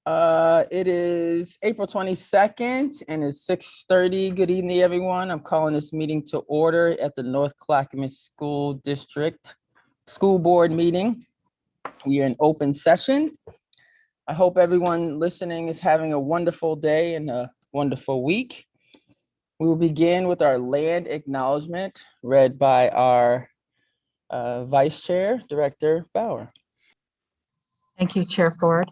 It is April 22nd and it's 6:30. Good evening, everyone. I'm calling this meeting to order at the North Clackamas School District School Board meeting. We are in open session. I hope everyone listening is having a wonderful day and a wonderful week. We will begin with our land acknowledgement read by our Vice Chair, Director Bauer. Thank you, Chair Ford.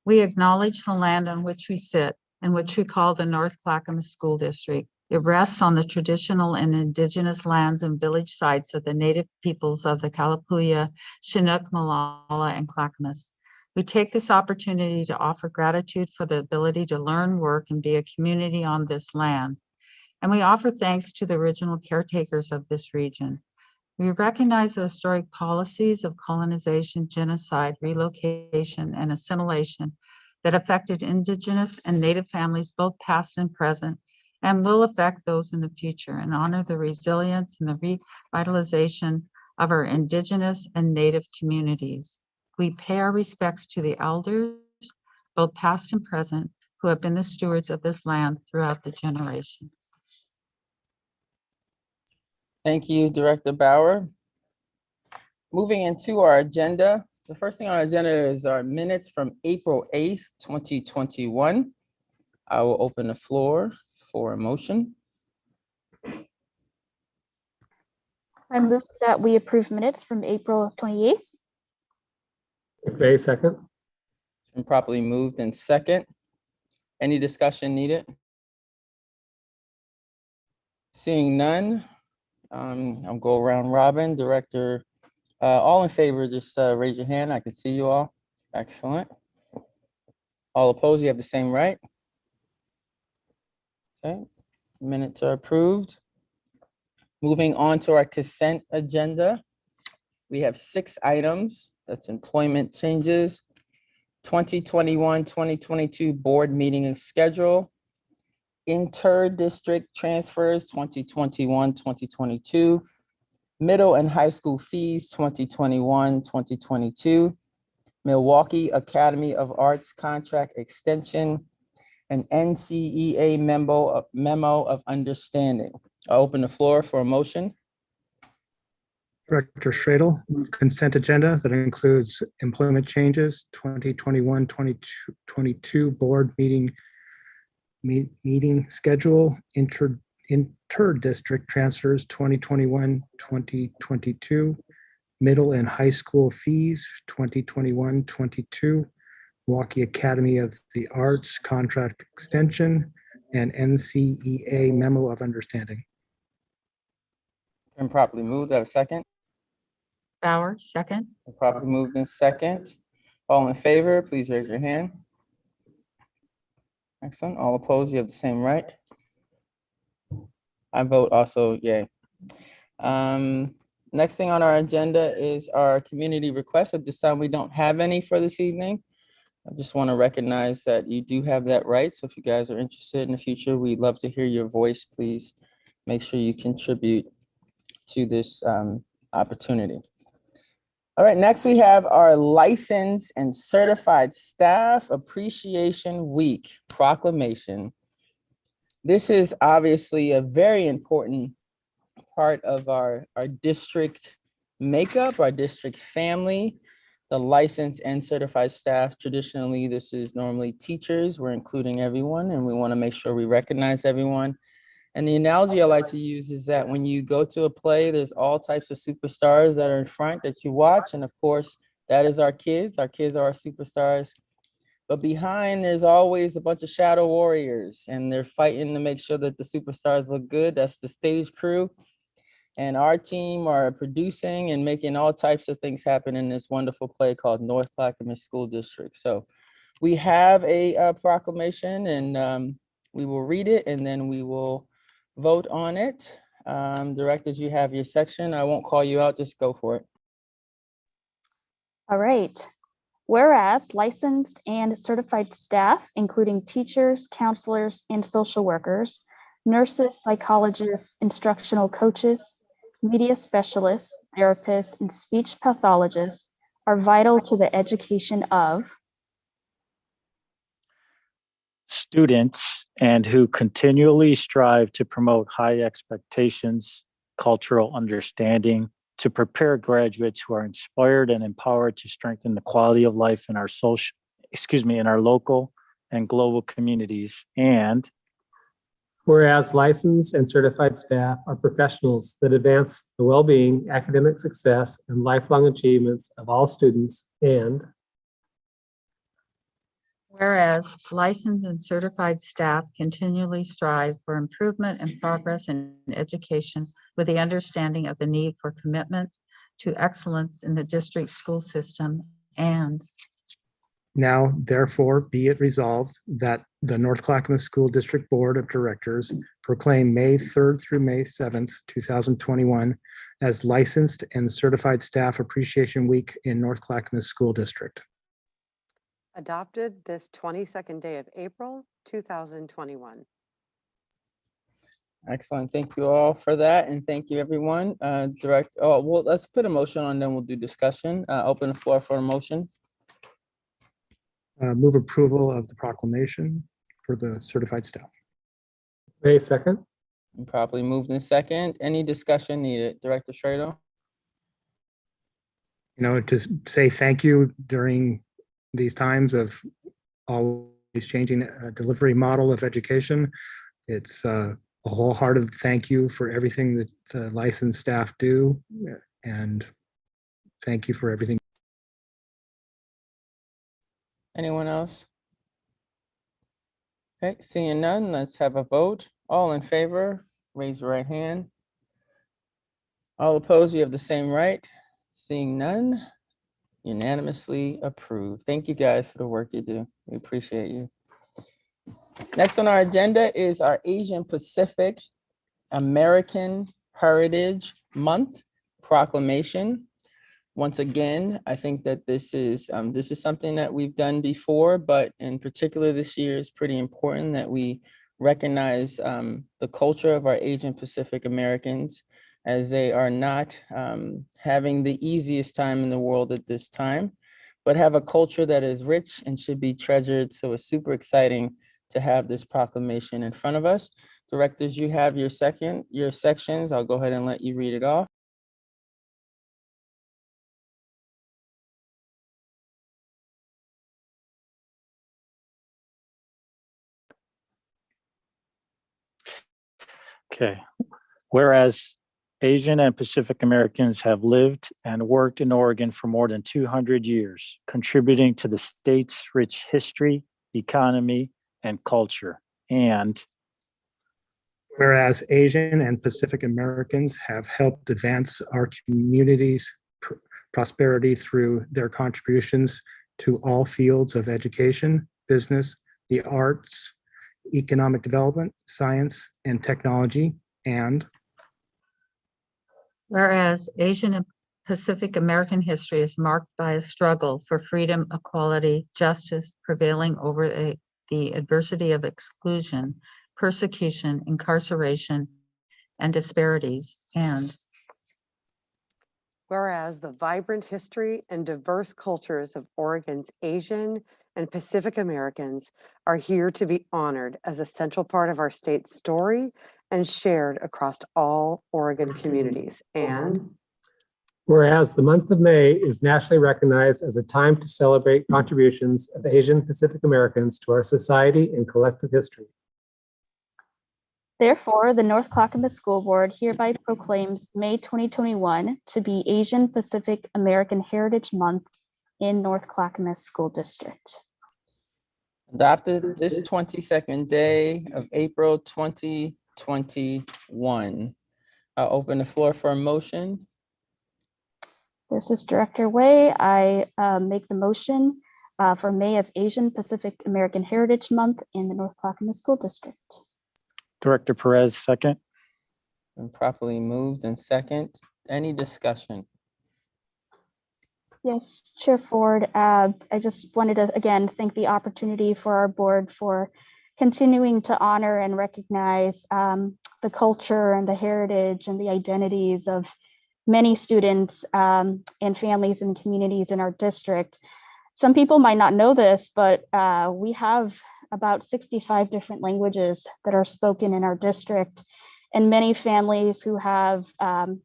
We acknowledge the land on which we sit and which we call the North Clackamas School District. It rests on the traditional and indigenous lands and village sites of the native peoples of the Kalapuya, Chinook, Malala, and Clackamas. We take this opportunity to offer gratitude for the ability to learn, work, and be a community on this land. And we offer thanks to the original caretakers of this region. We recognize the historic policies of colonization, genocide, relocation, and assimilation that affected Indigenous and Native families, both past and present, and will affect those in the future, and honor the resilience and the revitalization of our Indigenous and Native communities. We pay our respects to the elders, both past and present, who have been the stewards of this land throughout the generations. Thank you, Director Bauer. Moving into our agenda, the first thing on our agenda is our minutes from April 8th, 2021. I will open the floor for a motion. I move that we approve minutes from April 28th. McVeigh, second. It's been properly moved in second. Any discussion needed? Seeing none, I'll go around robin. Director, all in favor, just raise your hand. I can see you all. Excellent. All opposed, you have the same right. Okay, minutes are approved. Moving on to our consent agenda. We have 6 items. That's employment changes, 2021-2022 board meeting schedule, inter-district transfers 2021-2022, middle and high school fees 2021-2022, Milwaukee Academy of Arts contract extension, and NCEA memo of understanding. I'll open the floor for a motion. Director Stradel, move consent agenda that includes employment changes, 2021-2022 board meeting schedule, inter-district transfers, 2021-2022, middle and high school fees, 2021-22, Milwaukee Academy of the Arts contract extension, and NCEA memo of understanding. Been properly moved. I have a second. Bauer, second. Been properly moved in second. All in favor, please raise your hand. Excellent. All opposed, you have the same right. I vote also yay. Next thing on our agenda is our community requests. At this time, we don't have any for this evening. I just want to recognize that you do have that right. So if you guys are interested in the future, we'd love to hear your voice. Please make sure you contribute to this opportunity. All right, next we have our licensed and certified staff appreciation week proclamation. This is obviously a very important part of our district makeup, our district family. The licensed and certified staff, traditionally, this is normally teachers. We're including everyone, and we want to make sure we recognize everyone. And the analogy I like to use is that when you go to a play, there's all types of superstars that are in front that you watch. And of course, that is our kids. Our kids are our superstars. But behind, there's always a bunch of shadow warriors, and they're fighting to make sure that the superstars look good. That's the stage crew. And our team are producing and making all types of things happen in this wonderful play called North Clackamas School District. So we have a proclamation, and we will read it, and then we will vote on it. Directors, you have your section. I won't call you out, just go for it. All right. Whereas licensed and certified staff, including teachers, counselors, and social workers, nurses, psychologists, instructional coaches, media specialists, therapists, and speech pathologists are vital to the education of students and who continually strive to promote high expectations, cultural understanding, to prepare graduates who are inspired and empowered to strengthen the quality of life in our in our local and global communities. And whereas licensed and certified staff are professionals that advance the well-being, academic success, and lifelong achievements of all students, and whereas licensed and certified staff continually strive for improvement and progress in education with the understanding of the need for commitment to excellence in the district school system, and Now, therefore, be it resolved that the North Clackamas School District Board of Directors proclaim May 3rd through May 7th, 2021 as Licensed and Certified Staff Appreciation Week in North Clackamas School District. Adopted this 22nd day of April, 2021. Excellent. Thank you all for that. And thank you, everyone. Let's put a motion on, then we'll do discussion. Open the floor for a motion. Move approval of the proclamation for the certified staff. May 2nd. And properly moved in second. Any discussion needed? Director Schrader? To say thank you during these times of always changing delivery model of education. It's a wholehearted thank you for everything that the licensed staff do, and thank you for everything. Anyone else? Okay, seeing none, let's have a vote. All in favor, raise your right hand. All opposed, you have the same right. Seeing none, unanimously approved. Thank you guys for the work you do. We appreciate you. Next on our agenda is our Asian Pacific American Heritage Month proclamation. Once again, I think that this is something that we've done before, but in particular this year is pretty important that we recognize the culture of our Asian Pacific Americans, as they are not having the easiest time in the world at this time, but have a culture that is rich and should be treasured. So it's super exciting to have this proclamation in front of us. Directors, you have your sections. I'll go ahead and let you read it off. okay, whereas Asian and Pacific Americans have lived and worked in Oregon for more than 200 years, contributing to the state's rich history, economy, and culture. And whereas Asian and Pacific Americans have helped advance our community's prosperity through their contributions to all fields of education, business, the arts, economic development, science, and technology. And whereas Asian and Pacific American history is marked by a struggle for freedom, equality, justice, prevailing over the adversity of exclusion, persecution, incarceration, and disparities. And whereas the vibrant history and diverse cultures of Oregon's Asian and Pacific Americans are here to be honored as a central part of our state's story and shared across all Oregon communities. And Whereas the month of May is nationally recognized as a time to celebrate contributions of Asian Pacific Americans to our society and collective history. Therefore, the North Clackamas School Board hereby proclaims May 2021 to be Asian Pacific American Heritage Month in North Clackamas School District. Adopted this 22nd day of April 2021. I'll open the floor for a motion. This is Director Wei. I make the motion for May as Asian Pacific American Heritage Month in the North Clackamas School District. Director Perez, second. Been properly moved and second. Any discussion? Yes, Chair Ford, I just wanted to again thank the opportunity for our board for continuing to honor and recognize the culture and the heritage and the identities of many students and families and communities in our district. Some people might not know this, but we have about 65 different languages that are spoken in our district. And many families who have,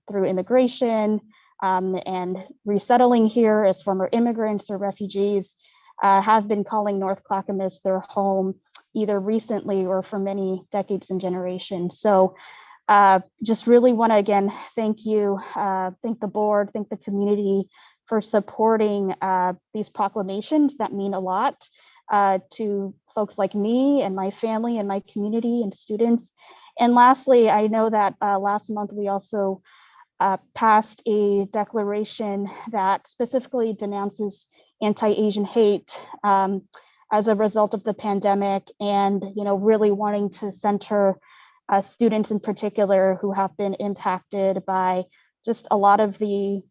through immigration and resettling here as former immigrants or refugees, have been calling North Clackamas their home, either recently or for many decades and generations. So just really want to again thank you, thank the board, thank the community for supporting these proclamations that mean a lot to folks like me and my family and my community and students. And lastly, I know that last month we also passed a declaration that specifically denounces anti-Asian hate as a result of the pandemic, and really wanting to center students in particular who have been impacted by just a lot of the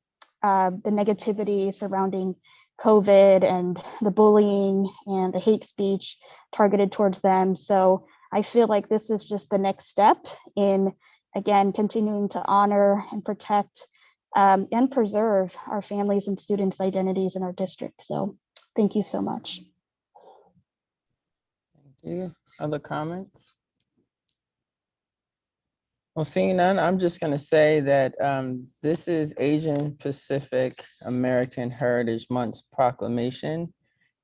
negativity surrounding COVID and the bullying and the hate speech targeted towards them. So I feel like this is just the next step in, again, continuing to honor and protect and preserve our families and students' identities in our district. So thank you so much. Thank you. Other comments? Well, seeing none, I'm just going to say that this is Asian Pacific American Heritage Month's proclamation,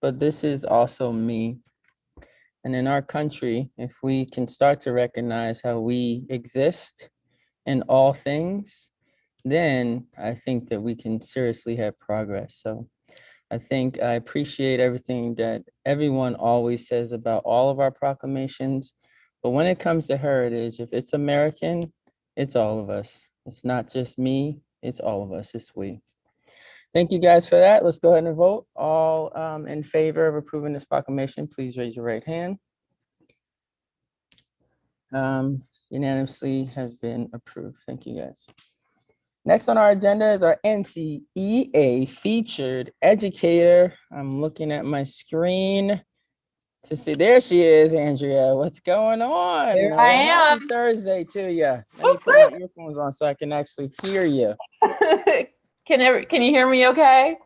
but this is also me. And in our country, if we can start to recognize how we exist in all things, then I think that we can seriously have progress. So I think I appreciate everything that everyone always says about all of our proclamations. But when it comes to heritage, if it's American, it's all of us. It's not just me, it's all of us, it's we. Thank you guys for that. Let's go ahead and vote. All in favor of approving this proclamation, please raise your right hand. Unanimously has been approved. Thank you guys. Next on our agenda is our NCEA featured educator. I'm looking at my screen to see. There she is, Andrea. What's going on? Here I Happy am. Thursday to you. Let me put my earphones on so I can actually hear you. Can you hear me okay?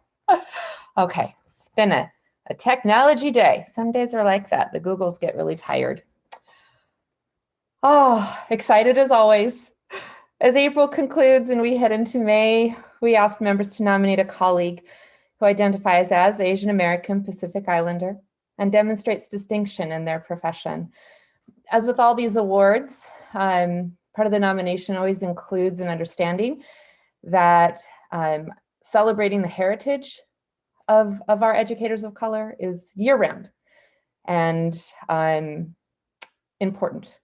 Okay, it's been a technology day. Some days are like that. The Googles get really tired. Oh, excited as always. As April concludes and we head into May, we asked members to nominate a colleague who identifies as Asian American Pacific Islander and demonstrates distinction in their profession. As with all these awards, part of the nomination always includes an understanding that celebrating the heritage of our educators of color is year-round and important.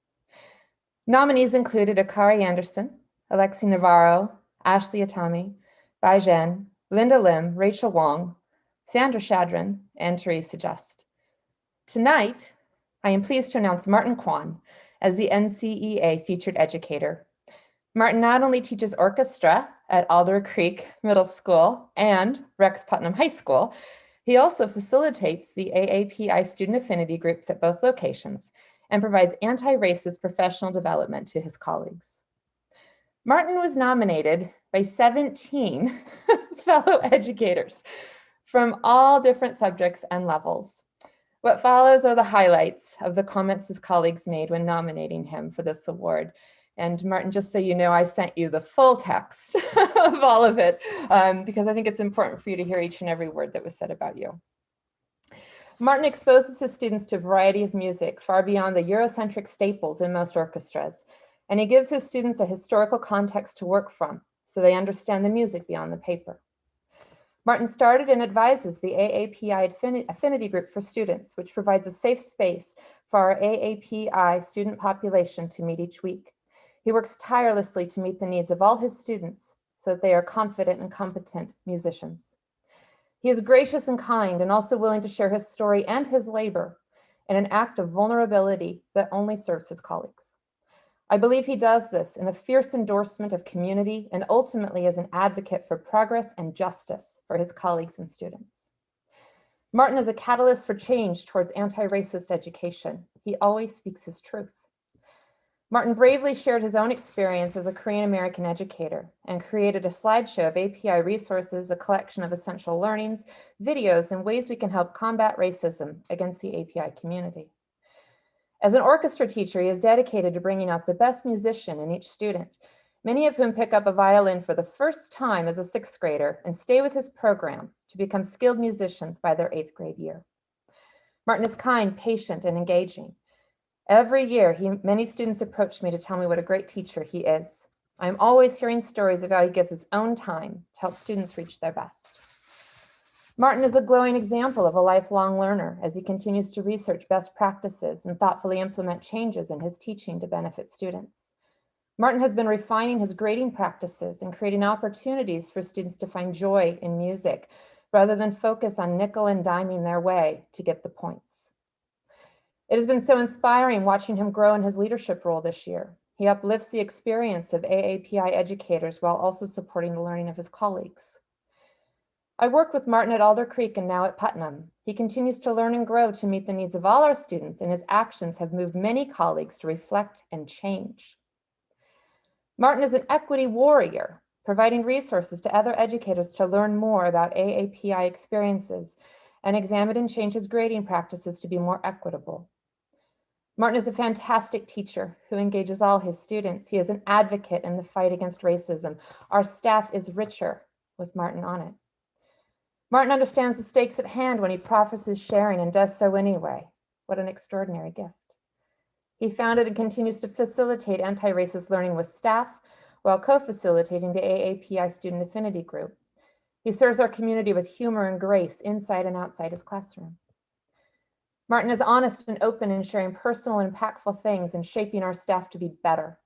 Nominees included Akari Anderson, Alexi Navarro, Ashley Atami, Bai Zhen, Linda Lim, Rachel Wong, Sandra Shadron, and Teresa Just. Tonight, I am pleased to announce Martin Kwan as the NCEA featured educator. Martin not only teaches orchestra at Alder Creek Middle School and Rex Putnam High School, he also facilitates the AAPI student affinity groups at both locations and provides anti-racist professional development to his colleagues. Martin was nominated by 17 fellow educators from all different subjects and levels. What follows are the highlights of the comments his colleagues made when nominating him for this award. And Martin, just so you know, I sent you the full text of all of it because I think it's important for you to hear each and every word that was said about you. Martin exposes his students to a variety of music far beyond the Eurocentric staples in most orchestras, and he gives his students a historical context to work from so they understand the music beyond the paper. Martin started and advises the AAPI Affinity Group for Students, which provides a safe space for our AAPI student population to meet each week. He works tirelessly to meet the needs of all his students so that they are confident and competent musicians. He is gracious and kind and also willing to share his story and his labor in an act of vulnerability that only serves his colleagues. I believe he does this in a fierce endorsement of community and ultimately as an advocate for progress and justice for his colleagues and students. Martin is a catalyst for change towards anti-racist education. He always speaks his truth. Martin bravely shared his own experience as a Korean American educator and created a slideshow of API resources, a collection of essential learnings, videos, and ways we can help combat racism against the API community. As an orchestra teacher, he is dedicated to bringing out the best musician in each student, many of whom pick up a violin for the first time as a 6th grader and stay with his program to become skilled musicians by their 8th grade year. Martin is kind, patient, and engaging. Every year, many students approach me to tell me what a great teacher he is. I'm always hearing stories of how he gives his own time to help students reach their best. Martin is a glowing example of a lifelong learner as he continues to research best practices and thoughtfully implement changes in his teaching to benefit students. Martin has been refining his grading practices and creating opportunities for students to find joy in music rather than focus on nickel and diming their way to get the points. It has been so inspiring watching him grow in his leadership role this year. He uplifts the experience of AAPI educators while also supporting the learning of his colleagues. I worked with Martin at Alder Creek and now at Putnam. He continues to learn and grow to meet the needs of all our students, and his actions have moved many colleagues to reflect and change. Martin is an equity warrior, providing resources to other educators to learn more about AAPI experiences and examine and change his grading practices to be more equitable. Martin is a fantastic teacher who engages all his students. He is an advocate in the fight against racism. Our staff is richer with Martin on it. Martin understands the stakes at hand when he promises sharing and does so anyway. What an extraordinary gift. He founded and continues to facilitate anti-racist learning with staff while co-facilitating the AAPI Student Affinity Group. He serves our community with humor and grace inside and outside his classroom. Martin is honest and open in sharing personal and impactful things and shaping our staff to be better.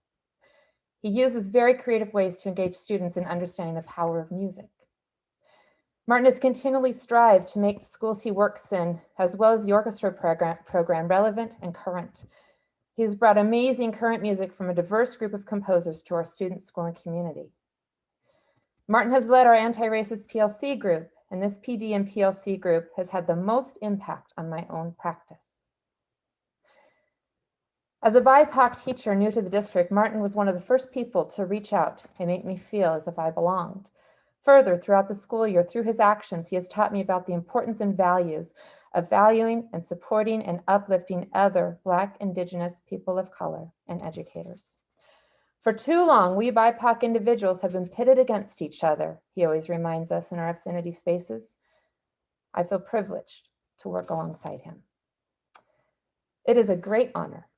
He uses very creative ways to engage students in understanding the power of music. Martin has continually strived to make the schools he works in, as well as the orchestra program relevant and current. He's brought amazing current music from a diverse group of composers to our student school and community. Martin has led our anti-racist PLC group, and this PD and PLC group has had the most impact on my own practice. As a BIPOC teacher new to the district, Martin was one of the first people to reach out and make me feel as if I belonged. Further, throughout the school year, through his actions, he has taught me about the importance and values of valuing and supporting and uplifting other Black, Indigenous, people of color, and educators. For too long, we BIPOC individuals have been pitted against each other, he always reminds us in our affinity spaces. I feel privileged to work alongside him. It is a great honor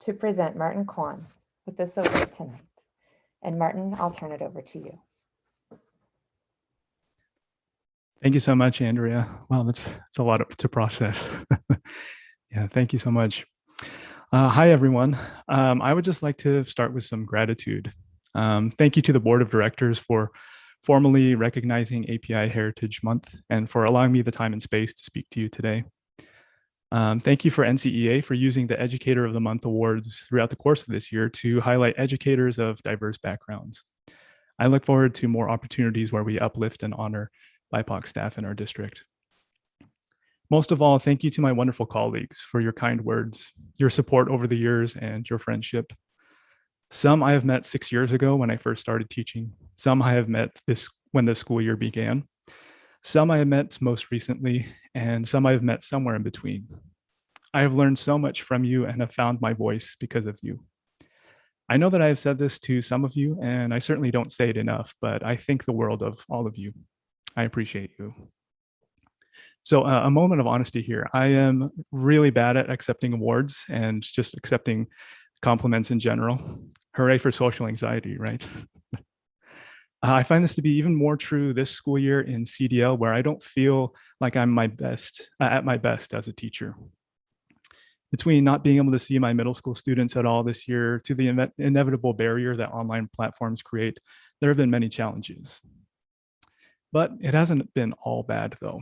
to present Martin Kwan with this award tonight. And Martin, I'll turn it over to you. Thank you so much, Andrea. Wow, that's a lot to process. Yeah, thank you so much. Hi, everyone. I would just like to start with some gratitude. Thank you to the Board of Directors for formally recognizing API Heritage Month and for allowing me the time and space to speak to you today. Thank you for NCEA for using the Educator of the Month awards throughout the course of this year to highlight educators of diverse backgrounds. I look forward to more opportunities where we uplift and honor BIPOC staff in our district. Most of all, thank you to my wonderful colleagues for your kind words, your support over the years, and your friendship. Some I have met 6 years ago when I first started teaching. Some I have met when the school year began. Some I have met most recently, and some I have met somewhere in between. I have learned so much from you and have found my voice because of you. I know that I have said this to some of you, and I certainly don't say it enough, but I think the world of all of you. I appreciate you. So a moment of honesty here. I am really bad at accepting awards and just accepting compliments in general. Hooray for social anxiety, right? I find this to be even more true this school year in CDL, where I don't feel like I'm at my best as a teacher. Between not being able to see my middle school students at all this year to the inevitable barrier that online platforms create, there have been many challenges. But it hasn't been all bad though.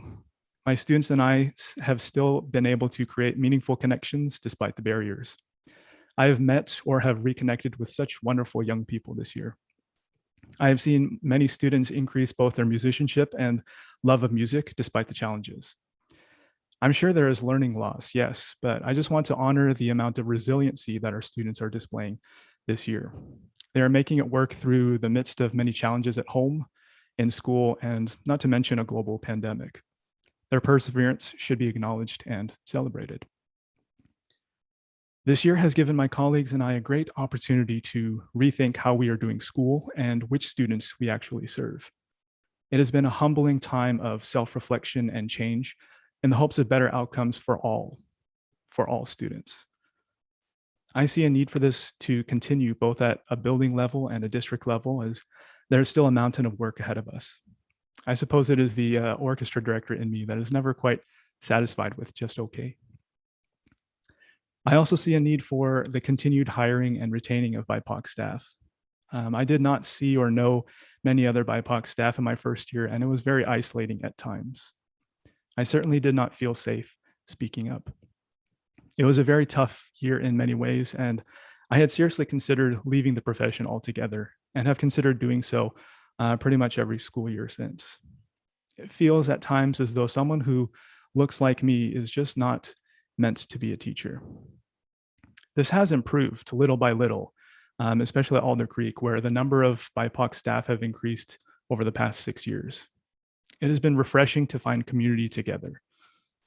My students and I have still been able to create meaningful connections despite the barriers. I have met or have reconnected with such wonderful young people this year. I have seen many students increase both their musicianship and love of music despite the challenges. I'm sure there is learning loss, yes, but I just want to honor the amount of resiliency that our students are displaying this year. They are making it work through the midst of many challenges at home, in school, and not to mention a global pandemic. Their perseverance should be acknowledged and celebrated. This year has given my colleagues and I a great opportunity to rethink how we are doing school and which students we actually serve. It has been a humbling time of self-reflection and change in the hopes of better outcomes for all students. I see a need for this to continue both at a building level and a district level, as there is still a mountain of work ahead of us. I suppose it is the orchestra director in me that is never quite satisfied with just okay. I also see a need for the continued hiring and retaining of BIPOC staff. I did not see or know many other BIPOC staff in my first year, and it was very isolating at times. I certainly did not feel safe speaking up. It was a very tough year in many ways, and I had seriously considered leaving the profession altogether and have considered doing so pretty much every school year since. It feels at times as though someone who looks like me is just not meant to be a teacher. This has improved little by little, especially at Alder Creek, where the number of BIPOC staff have increased over the past 6 years. It has been refreshing to find community together.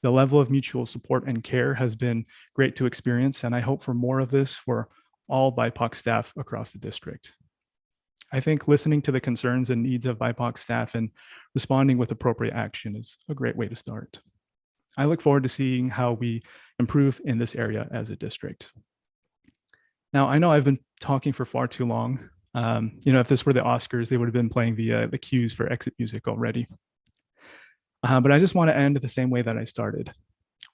The level of mutual support and care has been great to experience, and I hope for more of this for all BIPOC staff across the district. I think listening to the concerns and needs of BIPOC staff and responding with appropriate action is a great way to start. I look forward to seeing how we improve in this area as a district. Now, I know I've been talking for far too long. If this were the Oscars, they would have been playing the cues for exit music already. But I just want to end the same way that I started,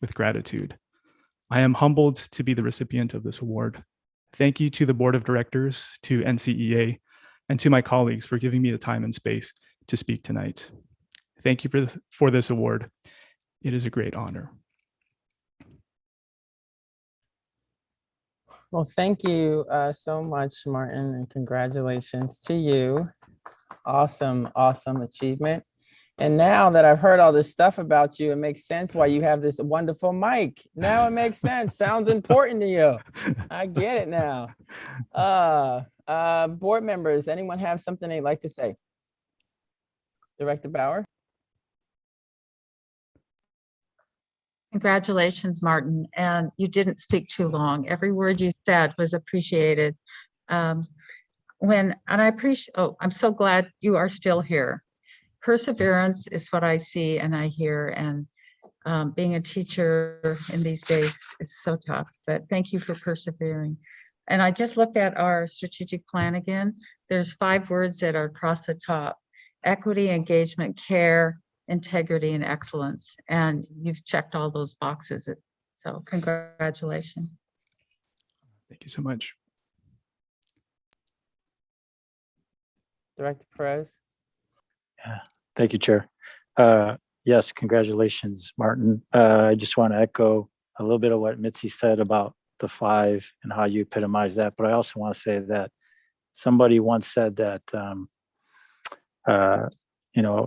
with gratitude. I am humbled to be the recipient of this award. Thank you to the board of directors, to NCEA, and to my colleagues for giving me the time and space to speak tonight. Thank you for this award. It is a great honor. Well, thank you so much, Martin, and congratulations to you. Awesome, awesome achievement. And now that I've heard all this stuff about you, it makes sense why you have this wonderful mic. Now it makes sense. Sounds important to you. I get it now. Board members, anyone have something they'd like to say? Director Bauer? Congratulations, Martin. And you didn't speak too long. Every word you said was appreciated. I'm so glad you are still here. Perseverance is what I see and I hear, and being a teacher in these days is so tough, but thank you for persevering. And I just looked at our strategic plan again. There's 5 words that are across the top: equity, engagement, care, integrity, and excellence. And you've checked all those boxes. So congratulations. Thank you so much. Director Perez? Yeah, thank you, Chair. Yes, congratulations, Martin. I just want to echo a little bit of what Mitzi said about the 5 and how you epitomize that. But I also want to say that somebody once said that,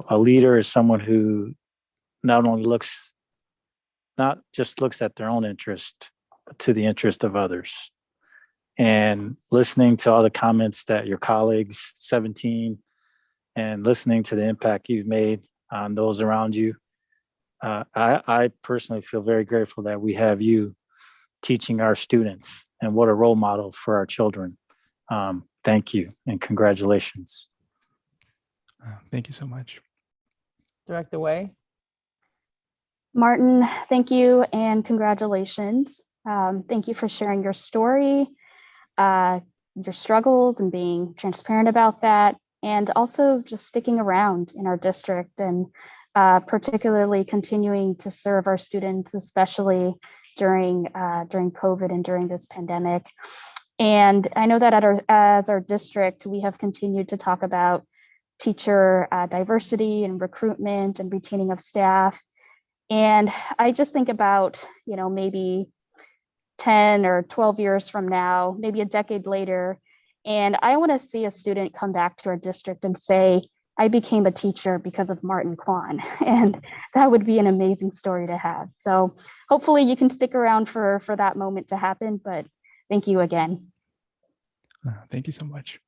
a leader is someone who not just looks at their own interest, but to the interest of others. And listening to all the comments that your colleagues, 17, and listening to the impact you've made on those around you, I personally feel very grateful that we have you teaching our students, and what a role model for our children. Thank you and congratulations. Thank you so much. Director Way? Martin, thank you and congratulations. Thank you for sharing your story, your struggles, and being transparent about that, and also just sticking around in our district and particularly continuing to serve our students, especially during COVID and during this pandemic. And I know that as our district, we have continued to talk about teacher diversity and recruitment and retaining of staff. And I just think about, maybe 10 or 12 years from now, maybe a decade later, and I want to see a student come back to our district and say, I became a teacher because of Martin Kwan. And that would be an amazing story to have. So hopefully you can stick around for that moment to happen, but thank you again. Thank you so much.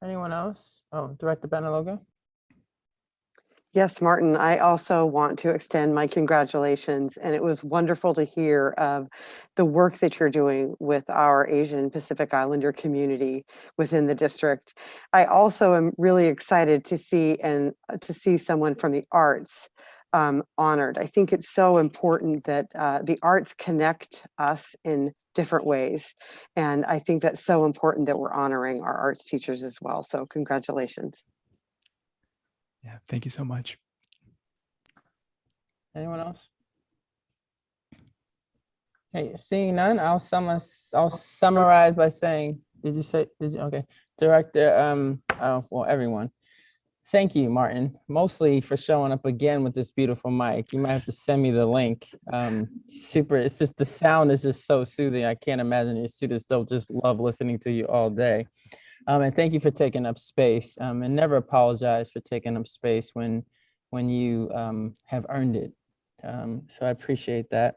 Anyone else? Oh, Director Benalogo? Yes, Martin, I also want to extend my congratulations. And it was wonderful to hear of the work that you're doing with our Asian Pacific Islander community within the district. I also am really excited to see someone from the arts honored. I think it's so important that the arts connect us in different ways. And I think that's so important that we're honoring our arts teachers as well. So congratulations. Yeah, thank you so much. Anyone else? Hey, seeing none, I'll summarize by saying, okay, Director, oh, well, everyone. Thank you, Martin, mostly for showing up again with this beautiful mic. You might have to send me the link. It's just the sound is just so soothing. I can't imagine your students don't just love listening to you all day. And thank you for taking up space, and never apologize for taking up space when you have earned it. So I appreciate that.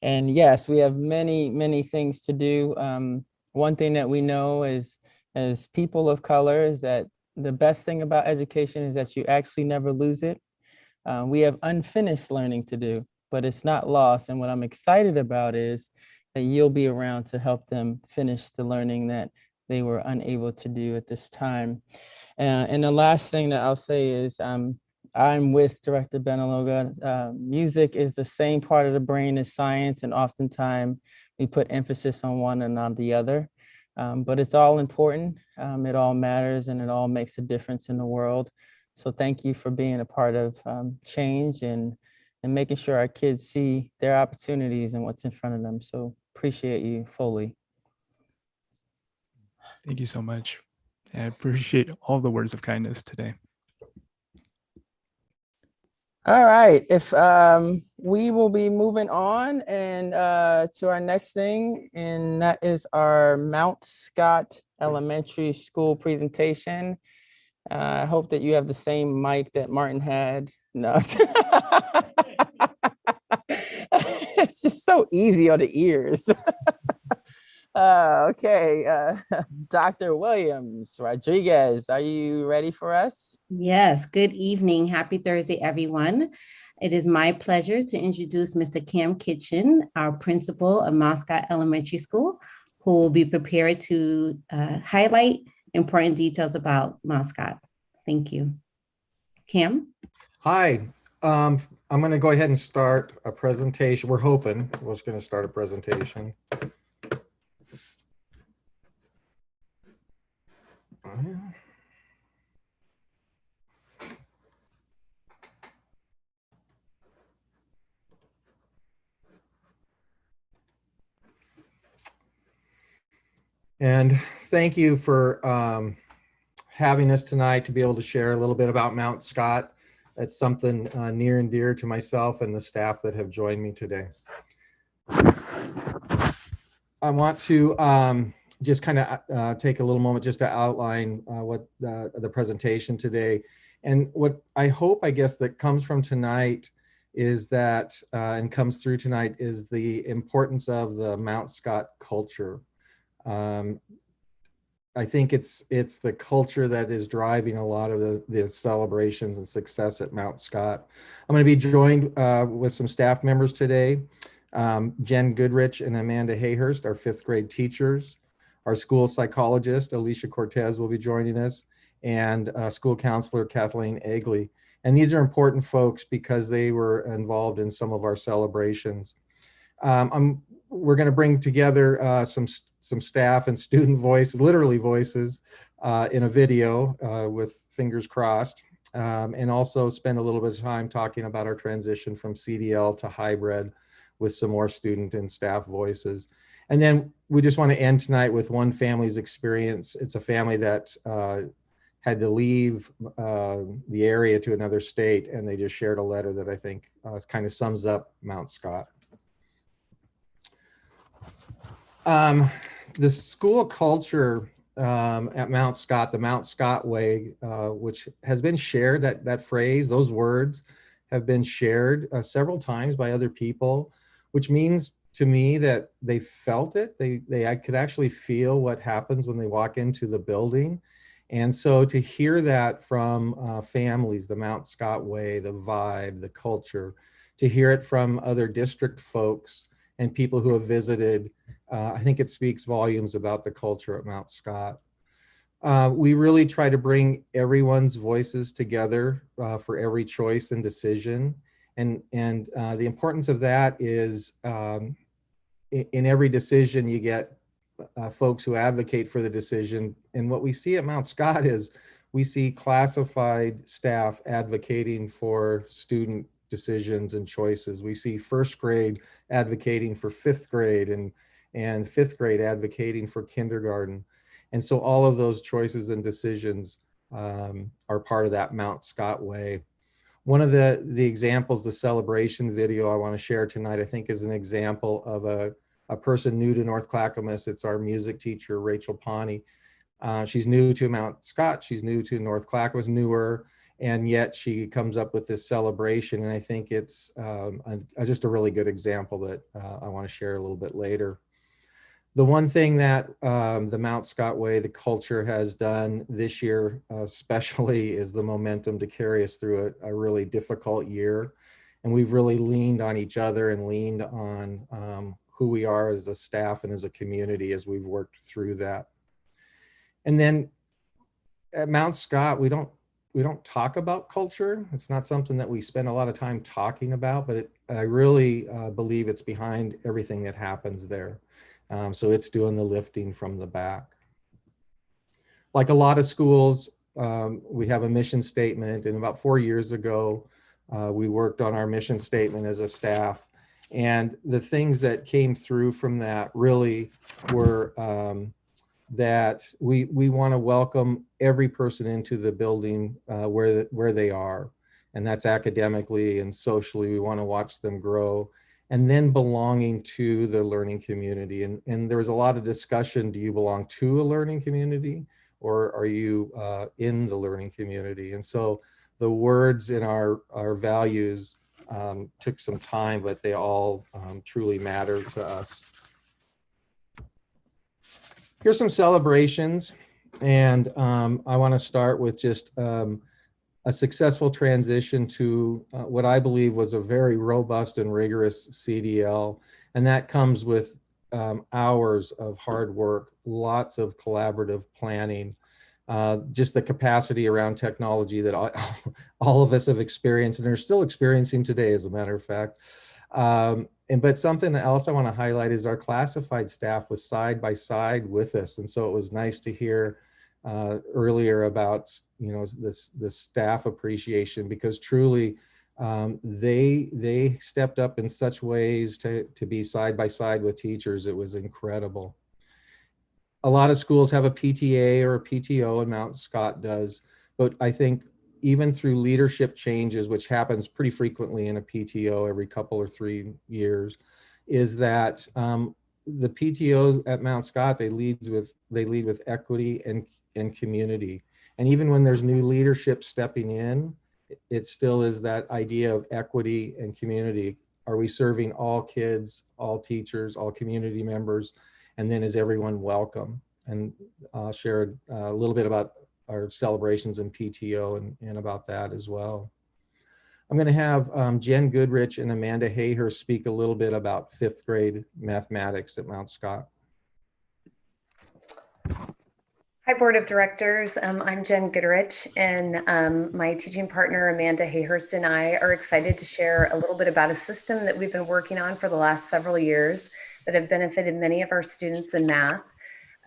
And yes, we have many things to do. One thing that we know is, as people of color, is that the best thing about education is that you actually never lose it. We have unfinished learning to do, but it's not lost. And what I'm excited about is that you'll be around to help them finish the learning that they were unable to do at this time. And the last thing that I'll say is, I'm with Director Benaloga. Music is the same part of the brain as science, and oftentimes we put emphasis on one and not the other. But it's all important, it all matters, and it all makes a difference in the world. So thank you for being a part of change and making sure our kids see their opportunities and what's in front of them. So appreciate you fully. Thank you so much. I appreciate all the words of kindness today. All right, if we will be moving on and to our next thing, and that is our Mount Scott Elementary School presentation. I hope that you have the same mic that Martin had. No, it's just so easy on the ears. Okay, Dr. Williams Rodriguez, are you ready for us? Yes, good evening. Happy Thursday, everyone. It is my pleasure to introduce Mr. Cam Kitchen, our principal of Mount Scott Elementary School, who will be prepared to highlight important details about Mount Scott. Thank you. Cam? Hi, I'm going to go ahead and start a presentation. We're hoping we're going to start a presentation. And thank you for having us tonight to be able to share a little bit about Mount Scott. It's something near and dear to myself and the staff that have joined me today. I want to just kind of take a little moment just to outline what the presentation today. And what I hope, I guess, that comes from tonight is that, and comes through tonight, is the importance of the Mount Scott culture. I think it's the culture that is driving a lot of the celebrations and success at Mount Scott. I'm going to be joined with some staff members today. Jen Goodrich and Amanda Hayhurst, our 5th grade teachers. Our school psychologist, Alicia Cortez, will be joining us, and school counselor, Kathleen Egley. And these are important folks because they were involved in some of our celebrations. We're going to bring together some staff and student voices, literally voices, in a video with fingers crossed, and also spend a little bit of time talking about our transition from CDL to hybrid with some more student and staff voices. And then we just want to end tonight with one family's experience. It's a family that had to leave the area to another state, and they just shared a letter that I think kind of sums up Mount Scott. The school culture at Mount Scott, the Mount Scott way, which has been shared, that phrase, those words have been shared several times by other people, which means to me that they felt it. I could actually feel what happens when they walk into the building. And so to hear that from families, the Mount Scott way, the vibe, the culture, to hear it from other district folks and people who have visited, I think it speaks volumes about the culture at Mount Scott. We really try to bring everyone's voices together for every choice and decision. And the importance of that is in every decision you get folks who advocate for the decision. And what we see at Mount Scott is we see classified staff advocating for student decisions and choices. We see first grade advocating for fifth grade and fifth grade advocating for kindergarten. And so all of those choices and decisions are part of that Mount Scott way. One of the examples, the celebration video I want to share tonight, I think is an example of a person new to North Clackamas. It's our music teacher, Rachel Pawnee. She's new to Mount Scott. She's new to North Clackamas, newer, and yet she comes up with this celebration. And I think it's just a really good example that I want to share a little bit later. The one thing that the Mount Scott way, the culture has done this year especially is the momentum to carry us through a really difficult year. And we've really leaned on each other and leaned on who we are as a staff and as a community as we've worked through that. And then at Mount Scott, we don't talk about culture. It's not something that we spend a lot of time talking about, but I really believe it's behind everything that happens there. So it's doing the lifting from the back. Like a lot of schools, we have a mission statement, and about 4 years ago, we worked on our mission statement as a staff. And the things that came through from that really were that we want to welcome every person into the building where they are. And that's academically and socially, we want to watch them grow. And then belonging to the learning community. And there was a lot of discussion, do you belong to a learning community or are you in the learning community? And so the words in our values took some time, but they all truly matter to us. Here's some celebrations. And I want to start with just a successful transition to what I believe was a very robust and rigorous CDL. And that comes with hours of hard work, lots of collaborative planning, just the capacity around technology that all of us have experienced and are still experiencing today, as a matter of fact. But something else I want to highlight is our classified staff was side by side with us. And so it was nice to hear earlier about this staff appreciation, because truly they stepped up in such ways to be side by side with teachers. It was incredible. A lot of schools have a PTA or a PTO, and Mount Scott does, but I think even through leadership changes, which happens pretty frequently in a PTO every couple or 3 years, is that the PTOs at Mount Scott, they lead with equity and community. And even when there's new leadership stepping in, it still is that idea of equity and community. Are we serving all kids, all teachers, all community members? And then is everyone welcome? And I'll share a little bit about our celebrations in PTO and about that as well. I'm going to have Jen Goodrich and Amanda Hayhurst speak a little bit about fifth grade mathematics at Mount Scott. Hi, Board of Directors. I'm Jen Goodrich, and my teaching partner, Amanda Hayhurst, and I are excited to share a little bit about a system that we've been working on for the last several years that have benefited many of our students in math.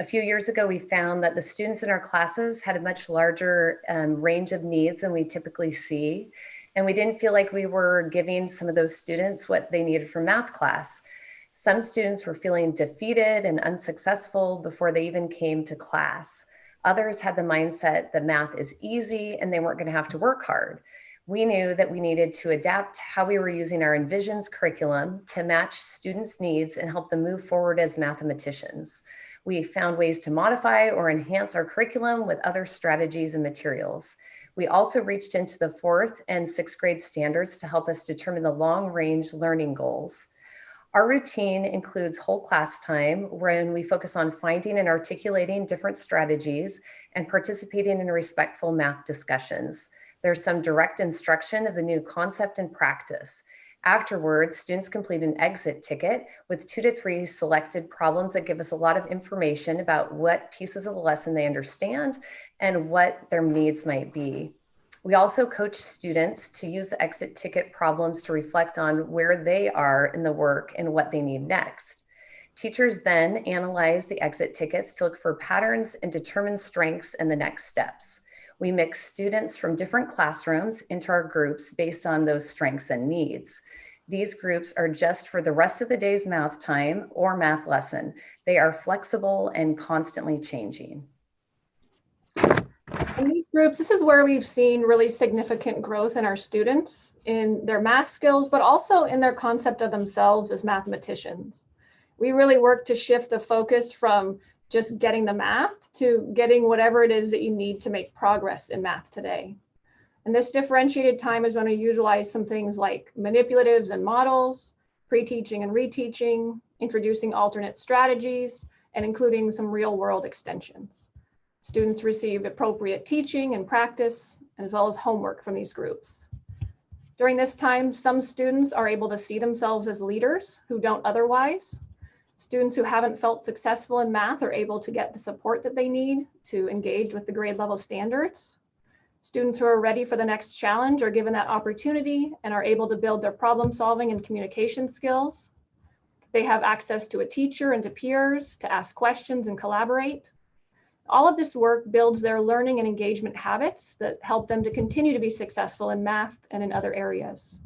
A few years ago, we found that the students in our classes had a much larger range of needs than we typically see, and we didn't feel like we were giving some of those students what they needed for math class. Some students were feeling defeated and unsuccessful before they even came to class. Others had the mindset that math is easy and they weren't going to have to work hard. We knew that we needed to adapt how we were using our Envisions curriculum to match students' needs and help them move forward as mathematicians. We found ways to modify or enhance our curriculum with other strategies and materials. We also reached into the 4th and 6th grade standards to help us determine the long-range learning goals. Our routine includes whole class time when we focus on finding and articulating different strategies and participating in respectful math discussions. There's some direct instruction of the new concept and practice. Afterwards, students complete an exit ticket with 2 to 3 selected problems that give us a lot of information about what pieces of the lesson they understand and what their needs might be. We also coach students to use the exit ticket problems to reflect on where they are in the work and what they need next. Teachers then analyze the exit tickets to look for patterns and determine strengths and the next steps. We mix students from different classrooms into our groups based on those strengths and needs. These groups are just for the rest of the day's math time or math lesson. They are flexible and constantly changing. In these groups, this is where we've seen really significant growth in our students in their math skills, but also in their concept of themselves as mathematicians. We really work to shift the focus from just getting the math to getting whatever it is that you need to make progress in math today. And this differentiated time is when we utilize some things like manipulatives and models, pre-teaching and reteaching, introducing alternate strategies, and including some real-world extensions. Students receive appropriate teaching and practice, as well as homework from these groups. During this time, some students are able to see themselves as leaders who don't otherwise. Students who haven't felt successful in math are able to get the support that they need to engage with the grade level standards. Students who are ready for the next challenge are given that opportunity and are able to build their problem solving and communication skills. They have access to a teacher and to peers to ask questions and collaborate. All of this work builds their learning and engagement habits that help them to continue to be successful in math and in other areas.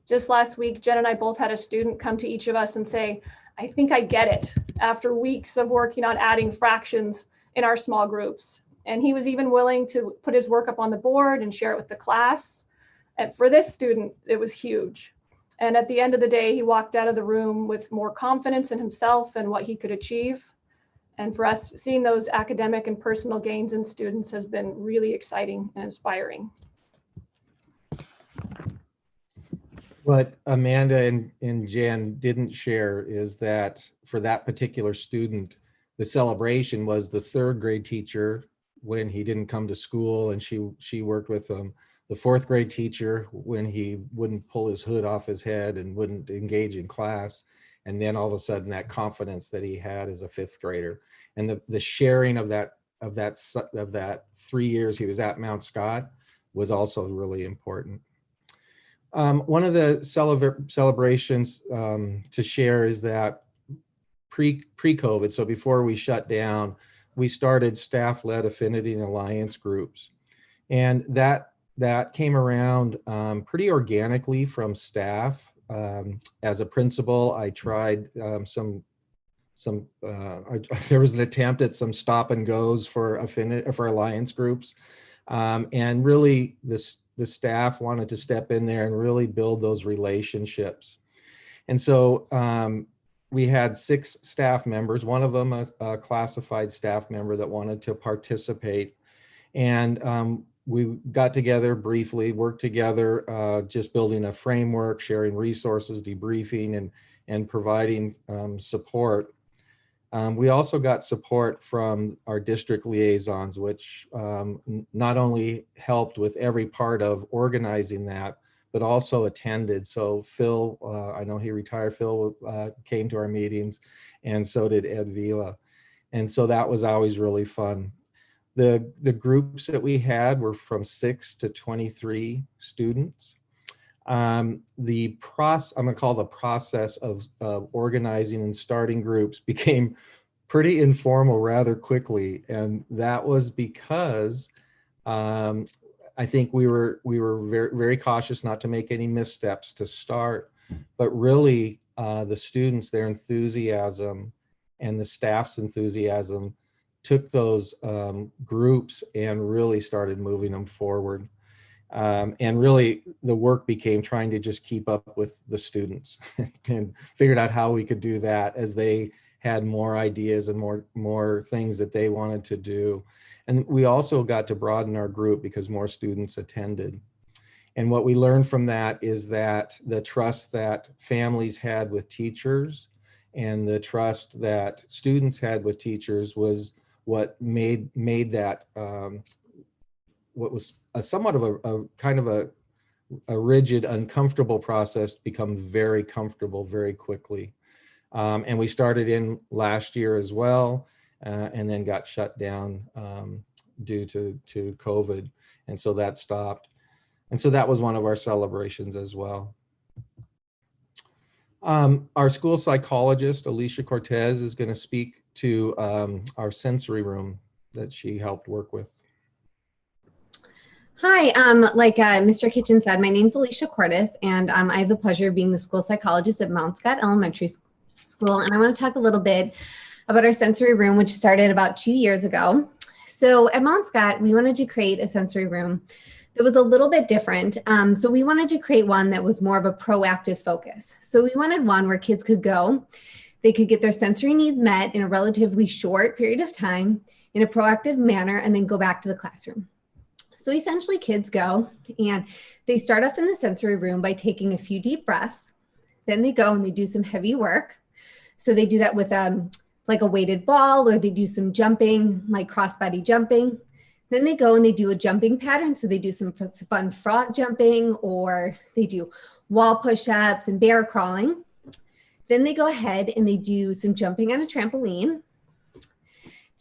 Just last week, Jen and I both had a student come to each of us and say, "I think I get it," after weeks of working on adding fractions in our small groups. And he was even willing to put his work up on the board and share it with the class. And for this student, it was huge. And at the end of the day, he walked out of the room with more confidence in himself and what he could achieve. And for us, seeing those academic and personal gains in students has been really exciting and inspiring. What Amanda and Jen didn't share is that for that particular student, the celebration was the 3rd grade teacher when he didn't come to school and she worked with him, the 4th grade teacher when he wouldn't pull his hood off his head and wouldn't engage in class, and then all of a sudden that confidence that he had as a 5th grader, and the sharing of that 3 years he was at Mount Scott was also really important. One of the celebrations to share is that pre-COVID, so before we shut down, we started staff-led affinity and alliance groups. And that came around pretty organically from staff. As a principal, I tried there was an attempt at some stop and goes for alliance groups. And really the staff wanted to step in there and really build those relationships. And so we had 6 staff members, one of them a classified staff member that wanted to participate. And we got together briefly, worked together, just building a framework, sharing resources, debriefing, and providing support. We also got support from our district liaisons, which not only helped with every part of organizing that, but also attended. So Phil, I know he retired, Phil came to our meetings, and so did Ed Vila. And so that was always really fun. The groups that we had were from 6 to 23 students. I'm gonna call the process of organizing and starting groups became pretty informal rather quickly. And that was because I think we were very, very cautious not to make any missteps to start, but really the students, their enthusiasm and the staff's enthusiasm took those groups and really started moving them forward. And really the work became trying to just keep up with the students and figured out how we could do that as they had more ideas and more things that they wanted to do. And we also got to broaden our group because more students attended. And what we learned from that is that the trust that families had with teachers and the trust that students had with teachers was what made that what was somewhat of a kind of a rigid, uncomfortable process become very comfortable very quickly. And we started in last year as well, and then got shut down due to COVID. And so that stopped. And so that was one of our celebrations as well. Our school psychologist, Alicia Cortez, is going to speak to our sensory room that she helped work with. Hi, like Mr. Kitchen said, my name is Alicia Cortez, and I have the pleasure of being the school psychologist at Mount Scott Elementary School. And I want to talk a little bit about our sensory room, which started about 2 years ago. So at Mount Scott, we wanted to create a sensory room that was a little bit different. So we wanted to create one that was more of a proactive focus. So we wanted one where kids could go, they could get their sensory needs met in a relatively short period of time in a proactive manner, and then go back to the classroom. So essentially kids go and they start off in the sensory room by taking a few deep breaths. Then they go and they do some heavy work. So they do that with like a weighted ball, or they do some jumping, like crossbody jumping. Then they go and they do a jumping pattern. So they do some fun frog jumping, or they do wall push-ups and bear crawling. Then they go ahead and they do some jumping on a trampoline.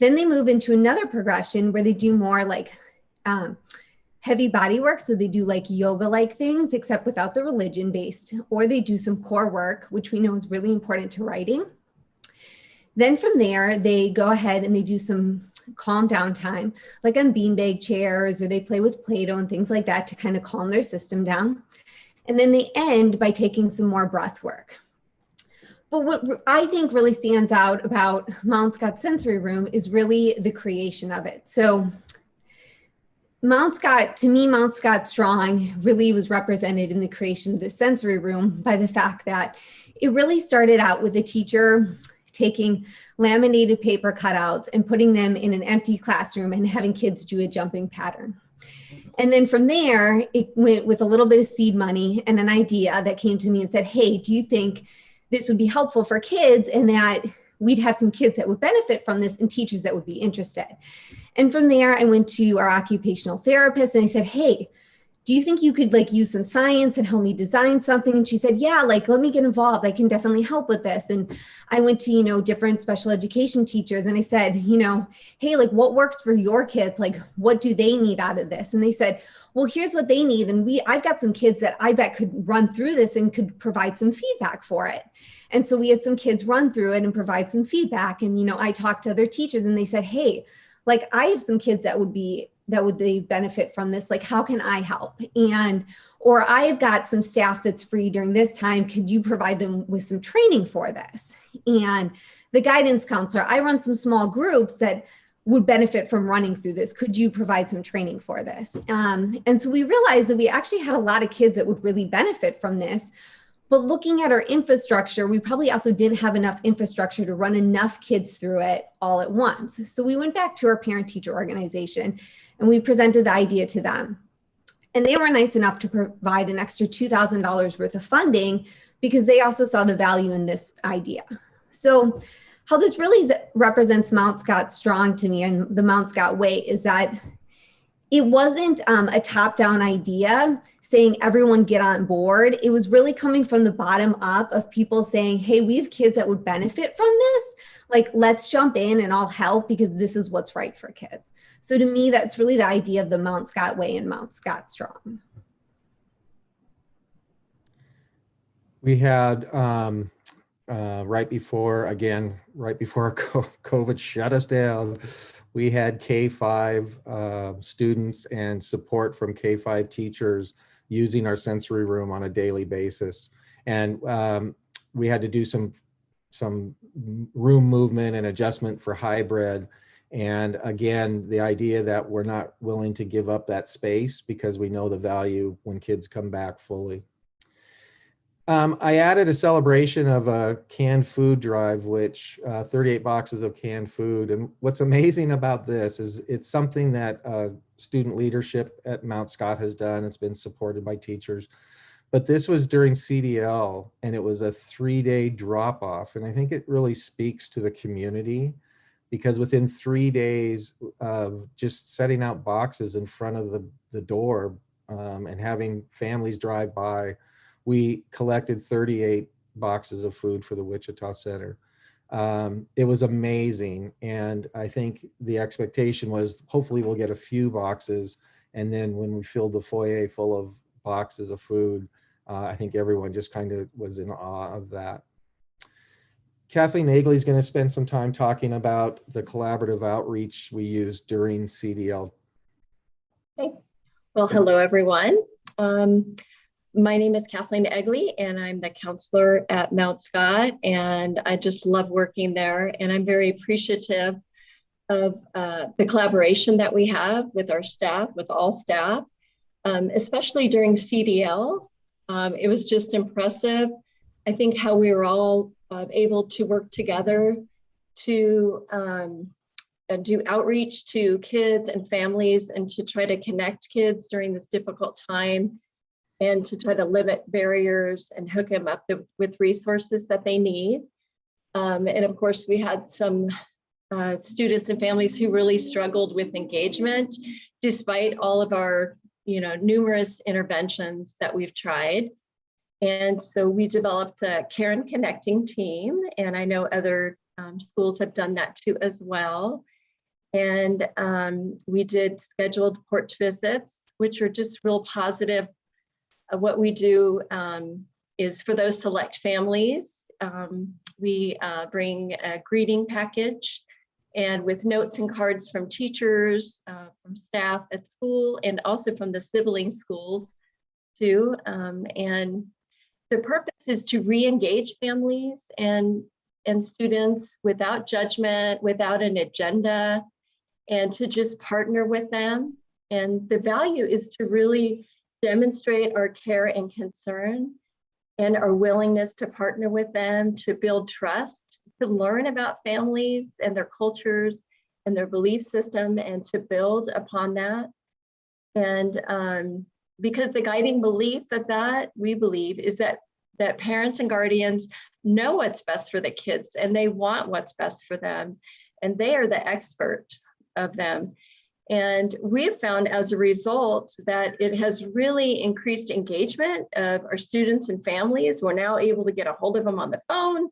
Then they move into another progression where they do more like heavy body work. So they do like yoga-like things, except without the religion-based, or they do some core work, which we know is really important to writing. Then from there, they go ahead and they do some calm down time, like on beanbag chairs, or they play with Play-Doh and things like that to kind of calm their system down. And then they end by taking some more breath work. But what I think really stands out about Mount Scott Sensory Room is really the creation of it. So Mount Scott, to me, Mount Scott Strong really was represented in the creation of the sensory room by the fact that it really started out with a teacher taking laminated paper cutouts and putting them in an empty classroom and having kids do a jumping pattern. And then from there, it went with a little bit of seed money and an idea that came to me and said, hey, do you think this would be helpful for kids, and that we'd have some kids that would benefit from this and teachers that would be interested? And from there, I went to our occupational therapist and I said, hey, do you think you could like use some science and help me design something? And she said, yeah, like, let me get involved. I can definitely help with this. And I went to, different special education teachers and I said, hey, like, what works for your kids? Like, what do they need out of this? And they said, well, here's what they need. And I've got some kids that I bet could run through this and could provide some feedback for it. And so we had some kids run through it and provide some feedback. And, I talked to other teachers and they said, hey, like, I have some kids that would they benefit from this? Like, how can I help? Or I've got some staff that's free during this time. Could you provide them with some training for this? And the guidance counselor, I run some small groups that would benefit from running through this. Could you provide some training for this? And so we realized that we actually had a lot of kids that would really benefit from this. But looking at our infrastructure, we probably also didn't have enough infrastructure to run enough kids through it all at once. So we went back to our parent-teacher organization and we presented the idea to them. And they were nice enough to provide an extra $2,000 worth of funding because they also saw the value in this idea. So how this really represents Mount Scott Strong to me and the Mount Scott way is that it wasn't a top-down idea saying everyone get on board. It was really coming from the bottom up of people saying, hey, we have kids that would benefit from this. Like, let's jump in and I'll help because this is what's right for kids. So to me, that's really the idea of the Mount Scott way and Mount Scott Strong. We had right before COVID shut us down, we had K-5 students and support from K-5 teachers using our sensory room on a daily basis. And we had to do some room movement and adjustment for hybrid. And again, the idea that we're not willing to give up that space because we know the value when kids come back fully. I added a celebration of a canned food drive, which 38 boxes of canned food. And what's amazing about this is it's something that student leadership at Mount Scott has done. It's been supported by teachers. But this was during CDL, and it was a 3-day drop off. And I think it really speaks to the community, because within 3 days of just setting out boxes in front of the door and having families drive by, we collected 38 boxes of food for the Wichita Center. It was amazing. And I think the expectation was hopefully we'll get a few boxes. And then when we filled the foyer full of boxes of food, I think everyone just kind of was in awe of that. Kathleen Nagley is going to spend some time talking about the collaborative outreach we used during CDL. Okay. Well, hello, everyone. My name is Kathleen Egley, and I'm the counselor at Mount Scott, and I just love working there. And I'm very appreciative of the collaboration that we have with our staff, with all staff, especially during CDL. It was just impressive. I think how we were all able to work together to do outreach to kids and families, and to try to connect kids during this difficult time, and to try to limit barriers and hook them up with resources that they need. And of course, we had some students and families who really struggled with engagement, despite all of our numerous interventions that we've tried. And so we developed a Care and Connecting team, and I know other schools have done that too as well. And we did scheduled porch visits, which are just real positive. What we do is for those select families, we bring a greeting package, and with notes and cards from teachers, from staff at school, and also from the sibling schools too. And the purpose is to re-engage families and students without judgment, without an agenda, and to just partner with them. And the value is to really demonstrate our care and concern and our willingness to partner with them, to build trust, to learn about families and their cultures and their belief system, and to build upon that. And because the guiding belief of that, we believe, is that parents and guardians know what's best for the kids, and they want what's best for them, and they are the expert of them. And we have found as a result that it has really increased engagement of our students and families. We're now able to get a hold of them on the phone.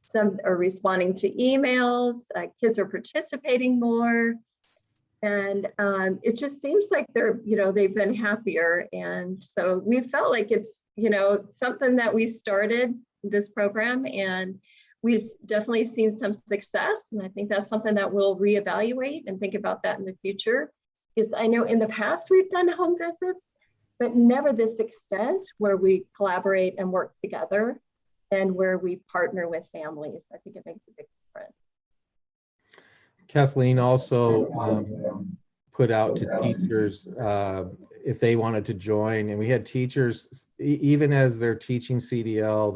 Some are responding to emails. Kids are participating more. And it just seems like they've been happier. And so we felt like it's, something that we started this program, and we've definitely seen some success. And I think that's something that we'll reevaluate and think about that in the future. Because I know in the past we've done home visits, but never this extent where we collaborate and work together and where we partner with families. I think it makes a big difference. Kathleen also put out to teachers if they wanted to join, and we had teachers, even as they're teaching CDL,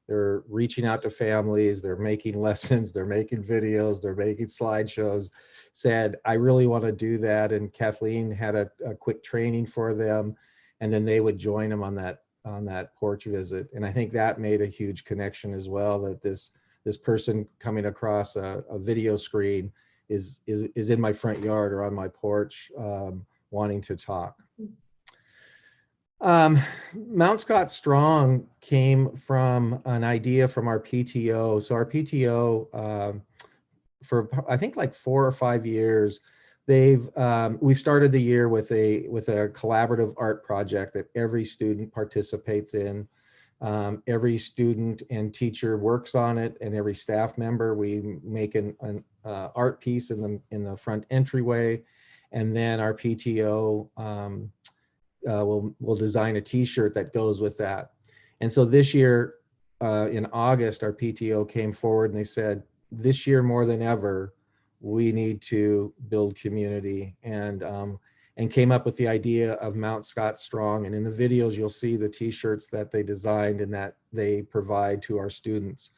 they're reaching out to families, they're making lessons, they're making videos, they're making slideshows, said, I really want to do that. And Kathleen had a quick training for them, and then they would join them on that porch visit. And I think that made a huge connection as well, that this person coming across a video screen is in my front yard or on my porch wanting to talk. Mount Scott Strong came from an idea from our PTO. So our PTO, for I think like 4 or 5 years, we've started the year with a collaborative art project that every student participates in. Every student and teacher works on it, and every staff member. We make an art piece in the front entryway, and then our PTO will design a T-shirt that goes with that. And so this year, in August, our PTO came forward and they said, this year more than ever, we need to build community. And and came up with the idea of Mount Scott Strong. And in the videos, you'll see the t-shirts that they designed and that they provide to our students.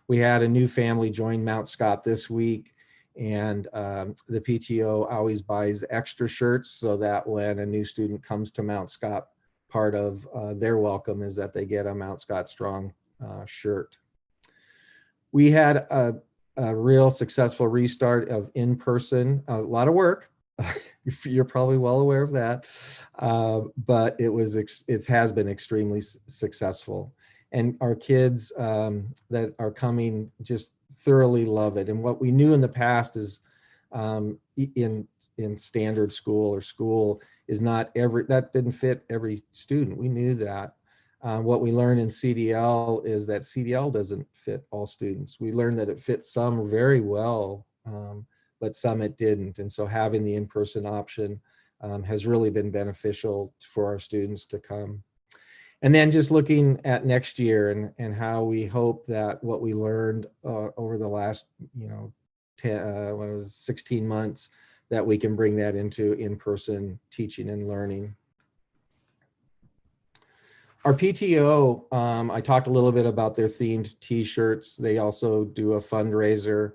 We had a new family join Mount Scott this week, and the PTO always buys extra shirts so that when a new student comes to Mount Scott, part of their welcome is that they get a Mount Scott Strong shirt. We had a real successful restart of in-person, a lot of work. You're probably well aware of that, but it has been extremely successful. And our kids that are coming just thoroughly love it. And what we knew in the past is in standard school or school is that didn't fit every student. We knew that. What we learned in CDL is that CDL doesn't fit all students. We learned that it fits some very well, but some it didn't. And so having the in-person option has really been beneficial for our students to come. And then just looking at next year and how we hope that what we learned over the last, 16 months, that we can bring that into in-person teaching and learning. Our PTO, I talked a little bit about their themed t-shirts. They also do a fundraiser.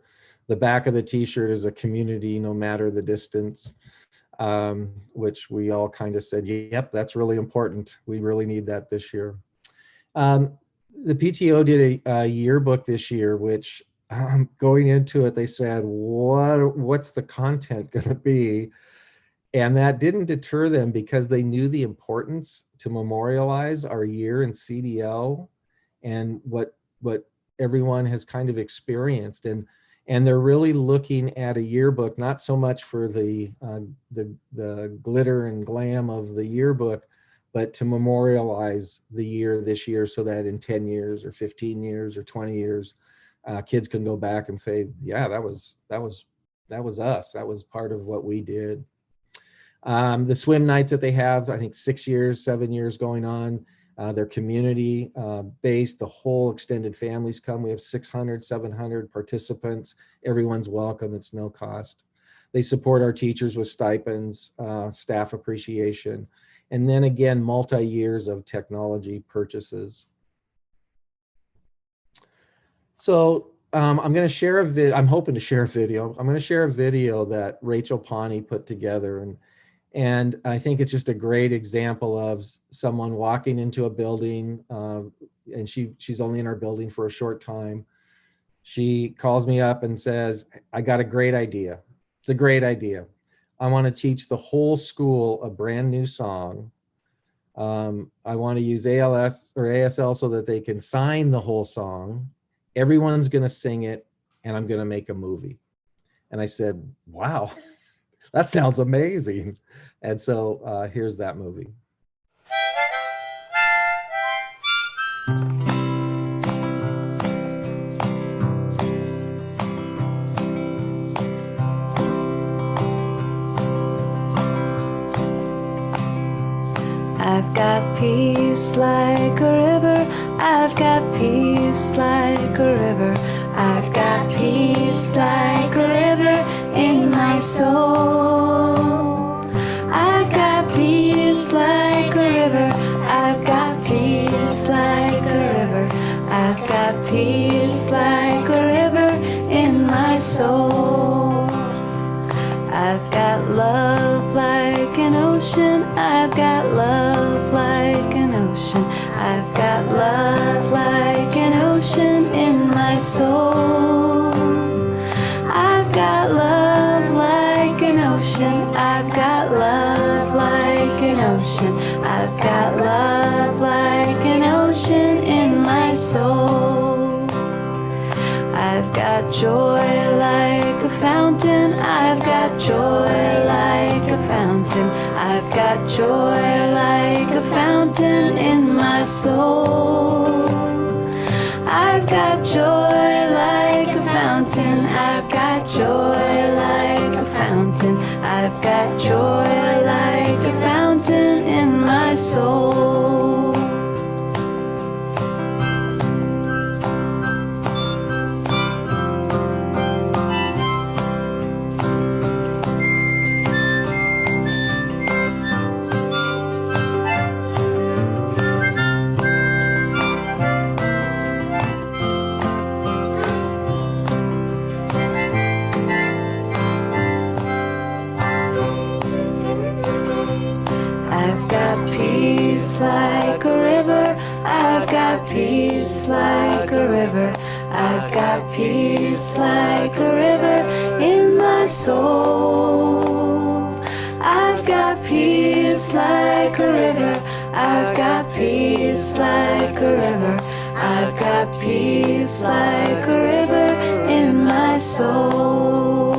The back of the t-shirt is a community, no matter the distance, which we all kind of said, yep, that's really important. We really need that this year. The PTO did a yearbook this year, which going into it, they said, what's the content going to be? And that didn't deter them because they knew the importance to memorialize our year in CDL and what everyone has kind of experienced. And they're really looking at a yearbook, not so much for the glitter and glam of the yearbook, but to memorialize the year this year so that in 10 years or 15 years or 20 years, kids can go back and say, yeah, that was us. That was part of what we did. The swim nights that they have, I think 6 years, 7 years going on, they're community based. The whole extended families come. We have 600, 700 participants. Everyone's welcome. It's no cost. They support our teachers with stipends, staff appreciation, and then again, multi-years of technology purchases. So I'm going to share a video. I'm hoping to share a video. I'm going to share a video that Rachel Pawnee put together. And I think it's just a great example of someone walking into a building, and she's only in our building for a short time. She calls me up and says, I got a great idea. It's a great idea. I want to teach the whole school a brand new song. I want to use ALS or ASL so that they can sign the whole song. Everyone's going to sing it, and I'm going to make a movie. And I said, wow, that sounds amazing. And so here's that movie. I've got peace like a river. I've got peace like a river. I've got peace like a river in my soul. I've got peace like a river. I've got peace like a river. I've got peace like a river in my soul. I've got love like an ocean. I've got love like an ocean. I've got love like an ocean in my soul. I've got love like an ocean. I've got love like an ocean. I've got love like an ocean in my soul. I've got joy like a fountain. I've got joy like a fountain. I've got joy like a fountain in my soul. I've got joy like a fountain. I've got joy like a fountain. I've got joy like a fountain in my soul. peace like a river. I've got peace like a river in my soul. I've got peace like a river. I've got peace like a river. I've got peace like a river in my soul.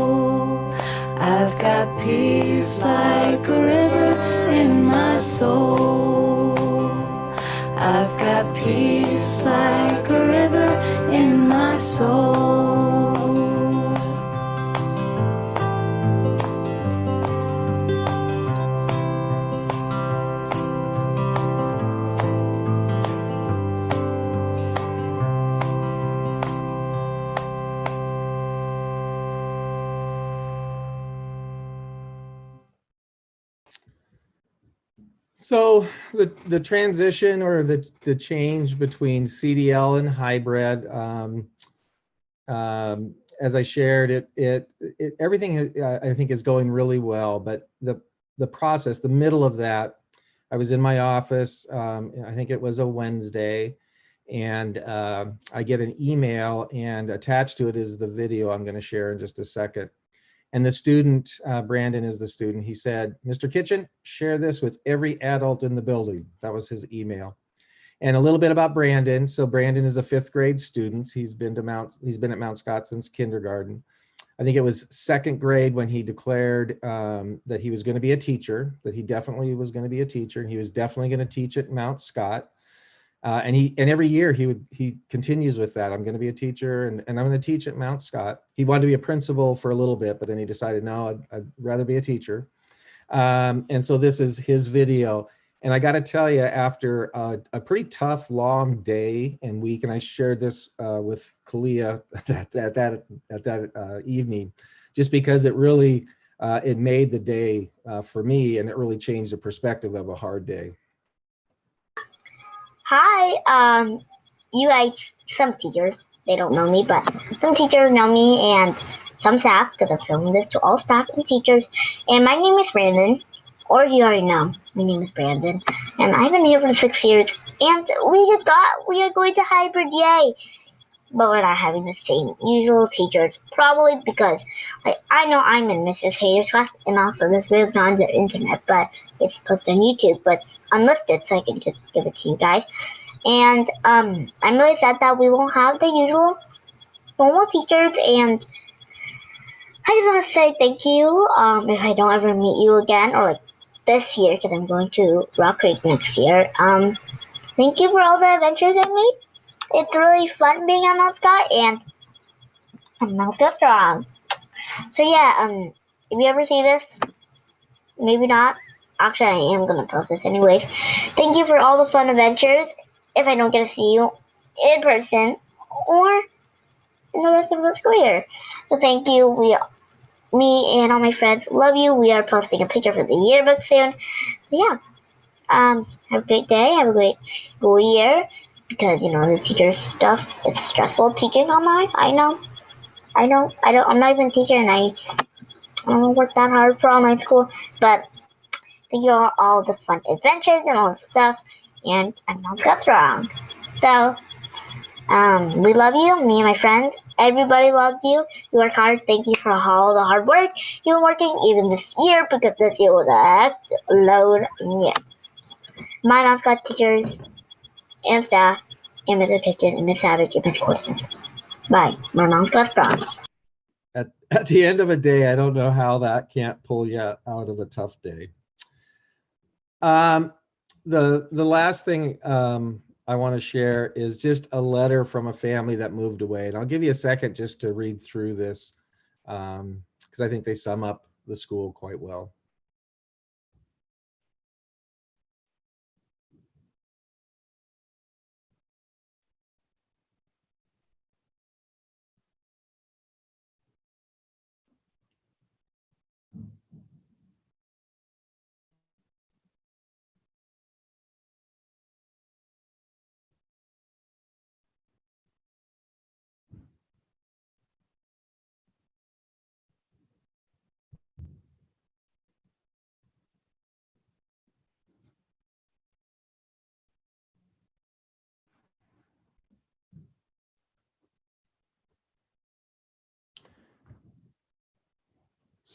I've got peace like a river in my soul. I've got peace like a river in my soul. So the transition or the change between CDL and hybrid, as I shared, everything I think is going really well. But the process, the middle of that, I was in my office. I think it was a Wednesday, and I get an email, and attached to it is the video I'm going to share in just a second. And the student, Brandon is the student, he said, "Mr. Kitchen, share this with every adult in the building." That was his email. And a little bit about Brandon. So Brandon is a 5th grade student. He's been at Mount Scott since kindergarten. I think it was 2nd grade when he declared that he was going to be a teacher, that he definitely was going to be a teacher, and he was definitely going to teach at Mount Scott. And every year he continues with that. I'm going to be a teacher, and I'm going to teach at Mount Scott. He wanted to be a principal for a little bit, but then he decided, no, I'd rather be a teacher. And so this is his video. And I got to tell you, after a pretty tough, long day and week, and I shared this with Kalia at that evening, just because it really it made the day for me, and it really changed the perspective of a hard day. Hi, you guys, some teachers, they don't know me, but some teachers know me, and some staff, because I'm filming this to all staff and teachers. And my name is Brandon, or you already know, my name is Brandon, and I've been here for 6 years, and we are going to hybrid, yay! But we're not having the same usual teachers, probably because, I know I'm in Mrs. Hayer's class, and also this video's not on the internet, but it's posted on YouTube, but it's unlisted, so I can just give it to you guys. And I'm really sad that we won't have the usual normal teachers, and I just want to say thank you, if I don't ever meet you again, or this year, because I'm going to Rock Creek next year. Thank you for all the adventures I made. It's really fun being on Mount Scott, and I'm Mount Scott strong. So yeah, if you ever see this, maybe not. Actually, I am going to post this anyways. Thank you for all the fun adventures. If I don't get to see you in person or in the rest of the school year. So thank you. Me and all my friends love you. We are posting a picture for the yearbook soon. So yeah, have a great day. Have a great school year. Because, you know, the teacher stuff, it's stressful teaching online. I know. I'm not even a teacher, and I don't work that hard for online school. But thank you for all the fun adventures and all the stuff. And I'm not Scott Strong. So, we love you, me and my friends. Everybody loves you. You work hard. Thank you for all the hard work you've been working, even this year, because this year was a load. Yeah. My Mount Scott teachers and staff, and Mr. Kitchen, and Miss Savage, and Miss Corson. Bye. My Mount Scott Strong. At the end of a day, I don't know how that can't pull you out of a tough day. The last thing I want to share is just a letter from a family that moved away. And I'll give you a second just to read through this, because I think they sum up the school quite well.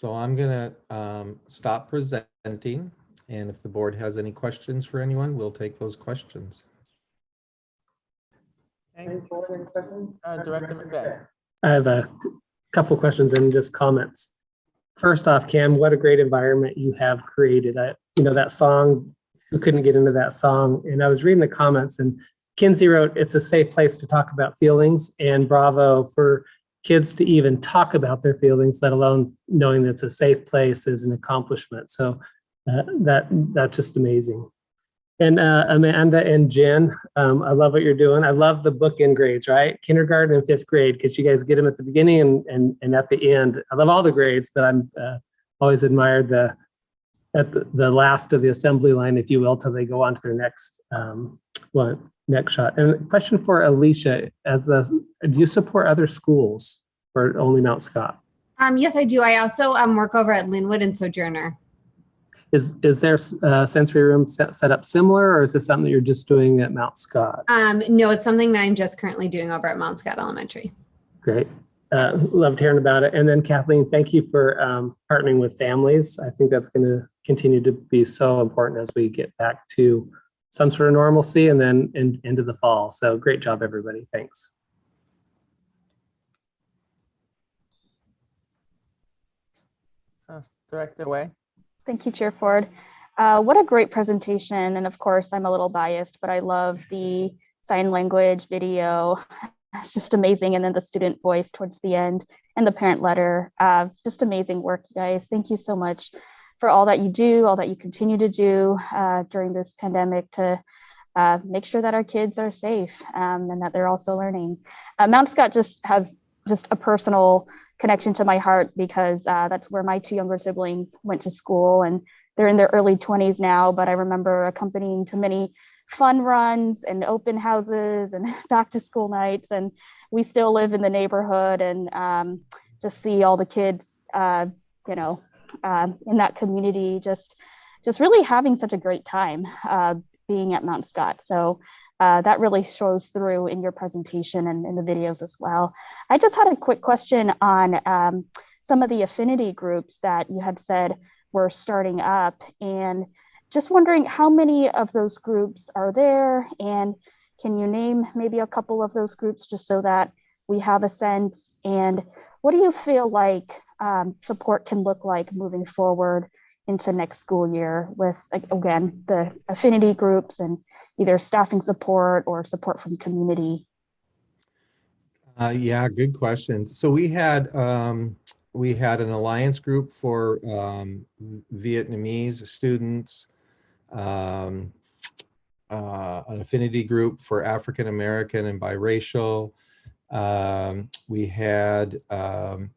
So I'm gonna stop presenting, and if the board has any questions for anyone, we'll take those questions. Director McVeigh. I have a couple questions and just comments. First off, Cam, what a great environment you have created. That song, who couldn't get into that song? And I was reading the comments, and Kinsey wrote, "It's a safe place to talk about feelings," and bravo for kids to even talk about their feelings, let alone knowing that it's a safe place is an accomplishment. So that's just amazing. And Amanda and Jen, I love what you're doing. I love the bookend grades, right? Kindergarten and 5th grade, because you guys get them at the beginning and at the end. I love all the grades, but I'm always admired the last of the assembly line, if you will, till they go on to their next next shot. And a question for Alicia, do you support other schools or only Mount Scott? Yes, I do. I also work over at Linwood and Sojourner. Is their sensory room set up similar, or is this something that you're just doing at Mount Scott? No, it's something that I'm just currently doing over at Mount Scott Elementary. Great. Loved hearing about it. And then Kathleen, thank you for partnering with families. I think that's going to continue to be so important as we get back to some sort of normalcy and then into the fall. So great job, everybody. Thanks. Director Way. Thank you, Chair Ford. What a great presentation. And of course, I'm a little biased, but I love the sign language video. It's just amazing. And then the student voice towards the end and the parent letter. Just amazing work, you guys. Thank you so much for all that you do, all that you continue to do during this pandemic to make sure that our kids are safe and that they're also learning. Mount Scott just has a personal connection to my heart because that's where my 2 younger siblings went to school, and they're in their early 20s now, but I remember accompanying to many fun runs and open houses and back to school nights, and we still live in the neighborhood and just see all the kids in that community just really having such a great time being at Mount Scott. So that really shows through in your presentation and in the videos as well. I just had a quick question on some of the affinity groups that you had said were starting up, and just wondering how many of those groups are there, and can you name maybe a couple of those groups just so that we have a sense? And what do you feel like support can look like moving forward into next school year with, again, the affinity groups and either staffing support or support from community? Yeah, good questions. So we had an alliance group for Vietnamese students, an affinity group for African American and biracial. We had an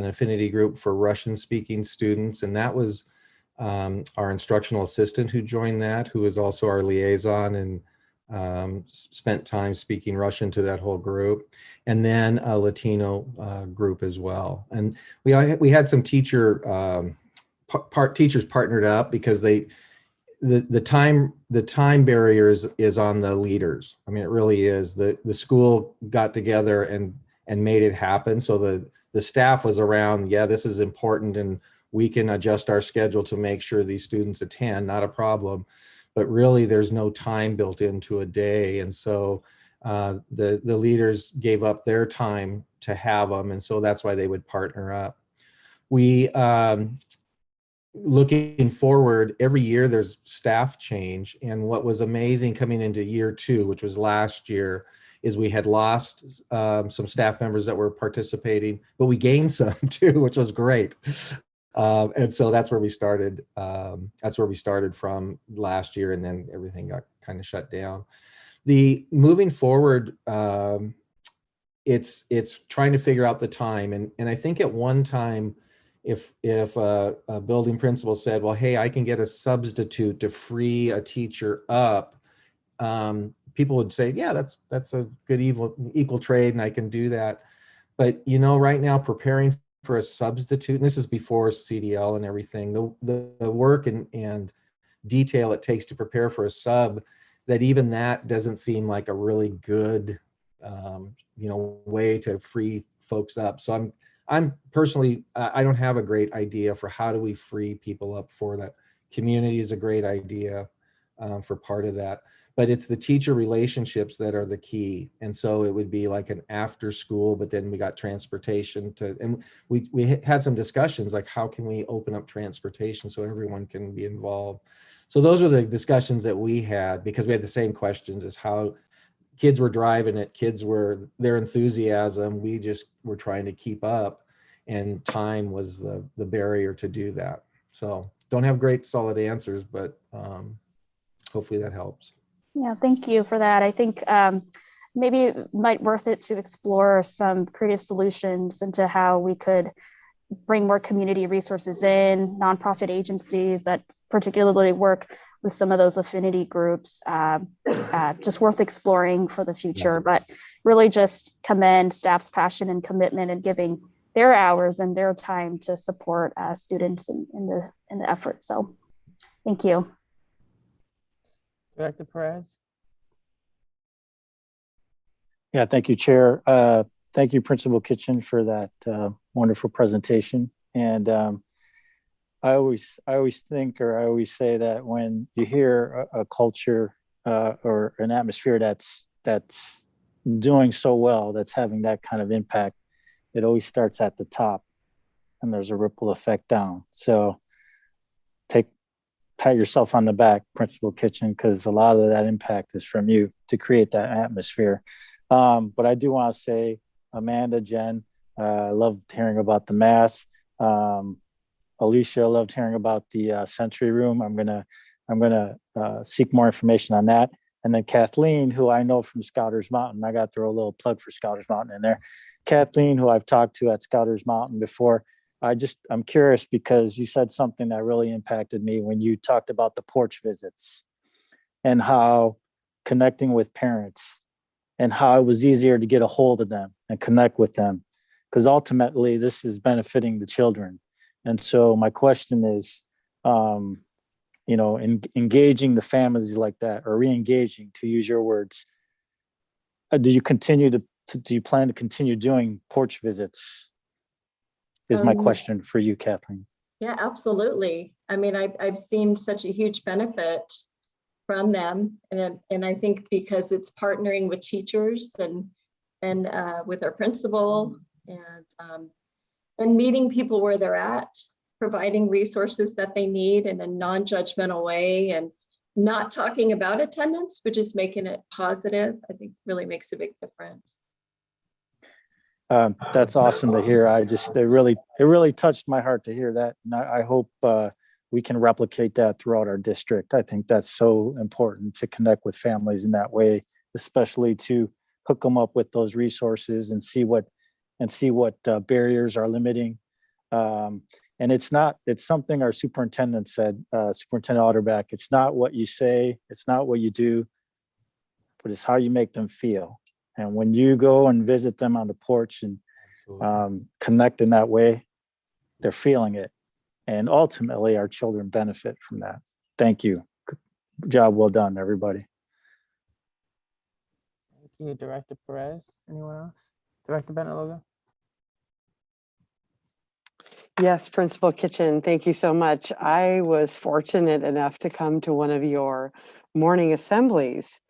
affinity group for Russian speaking students, and that was our instructional assistant who joined that, who is also our liaison and spent time speaking Russian to that whole group, and then a Latino group as well. And we had some teachers partnered up because the time barrier is on the leaders. I mean, it really is. The school got together and made it happen. So the staff was around, yeah, this is important and we can adjust our schedule to make sure these students attend, not a problem. But really there's no time built into a day. And so the leaders gave up their time to have them. And so that's why they would partner up. We, looking forward, every year there's staff change. And what was amazing coming into year 2, which was last year, is we had lost some staff members that were participating, but we gained some too, which was great. And so that's where we started. That's where we started from last year, and then everything got kind of shut down. The moving forward, it's trying to figure out the time. And I think at one time, if a building principal said, well, hey, I can get a substitute to free a teacher up, people would say, yeah, that's a good equal trade, and I can do that. But right now, preparing for a substitute, and this is before CDL and everything, the work and detail it takes to prepare for a sub, that even that doesn't seem like a really good way to free folks up. So I'm personally, I don't have a great idea for how do we free people up for that. Community is a great idea for part of that, but it's the teacher relationships that are the key. And so it would be like an after school, but then we got transportation to, and we had some discussions like how can we open up transportation so everyone can be involved. So those were the discussions that we had, because we had the same questions as how kids were driving it, kids were, their enthusiasm, we just were trying to keep up, and time was the barrier to do that. So don't have great solid answers, but hopefully that helps. Yeah, thank you for that. I think maybe it might worth it to explore some creative solutions into how we could bring more community resources in, nonprofit agencies that particularly work with some of those affinity groups, just worth exploring for the future. But really just commend staff's passion and commitment and giving their hours and their time to support students in the effort. So thank you. Director Perez. Yeah, thank you, Chair. Thank you, Principal Kitchen, for that wonderful presentation. And I always think, or I always say that when you hear a culture or an atmosphere that's doing so well, that's having that kind of impact, it always starts at the top, and there's a ripple effect down. So pat yourself on the back, Principal Kitchen, because a lot of that impact is from you to create that atmosphere. But I do want to say, Amanda, Jen, I loved hearing about the math. Alicia, loved hearing about the sensory room. I'm gonna seek more information on that. And then Kathleen, who I know from Scouters Mountain, I got to throw a little plug for Scouters Mountain in there. Kathleen, who I've talked to at Scouters Mountain before, I'm curious because you said something that really impacted me when you talked about the porch visits and how connecting with parents and how it was easier to get a hold of them and connect with them, because ultimately this is benefiting the children. And so my question is, engaging the families like that, or re-engaging, to use your words, do you plan to continue doing porch visits? Is my question for you, Kathleen. Yeah, absolutely. I mean, I've seen such a huge benefit from them, and I think because it's partnering with teachers and with our principal and meeting people where they're at, providing resources that they need in a non-judgmental way, and not talking about attendance, but just making it positive, I think really makes a big difference. That's awesome to hear. It really touched my heart to hear that. And I hope we can replicate that throughout our district. I think that's so important to connect with families in that way, especially to hook them up with those resources and see what barriers are limiting. And it's something our superintendent said, Superintendent Otterbeck, it's not what you say, it's not what you do, but it's how you make them feel. And when you go and visit them on the porch and connect in that way, they're feeling it. And ultimately, our children benefit from that. Thank you. Job well done, everybody. Thank you, Director Perez. Anyone else? Director Benaloga? Yes, Principal Kitchen, thank you so much. I was fortunate enough to come to one of your morning assemblies,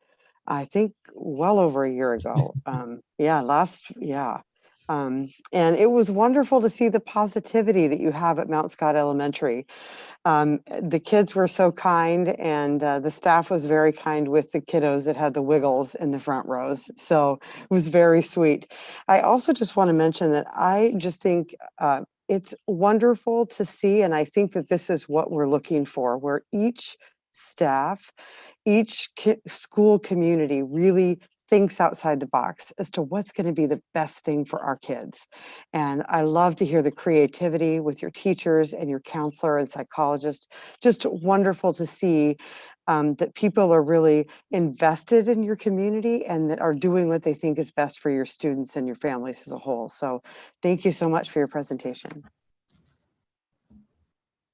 I think well over a year ago. And it was wonderful to see the positivity that you have at Mount Scott Elementary. The kids were so kind, and the staff was very kind with the kiddos that had the wiggles in the front rows. So it was very sweet. I also just want to mention that I just think it's wonderful to see, and I think that this is what we're looking for, where each staff, each school community really thinks outside the box as to what's going to be the best thing for our kids. And I love to hear the creativity with your teachers and your counselor and psychologist. Just wonderful to see that people are really invested in your community and that are doing what they think is best for your students and your families as a whole. So thank you so much for your presentation.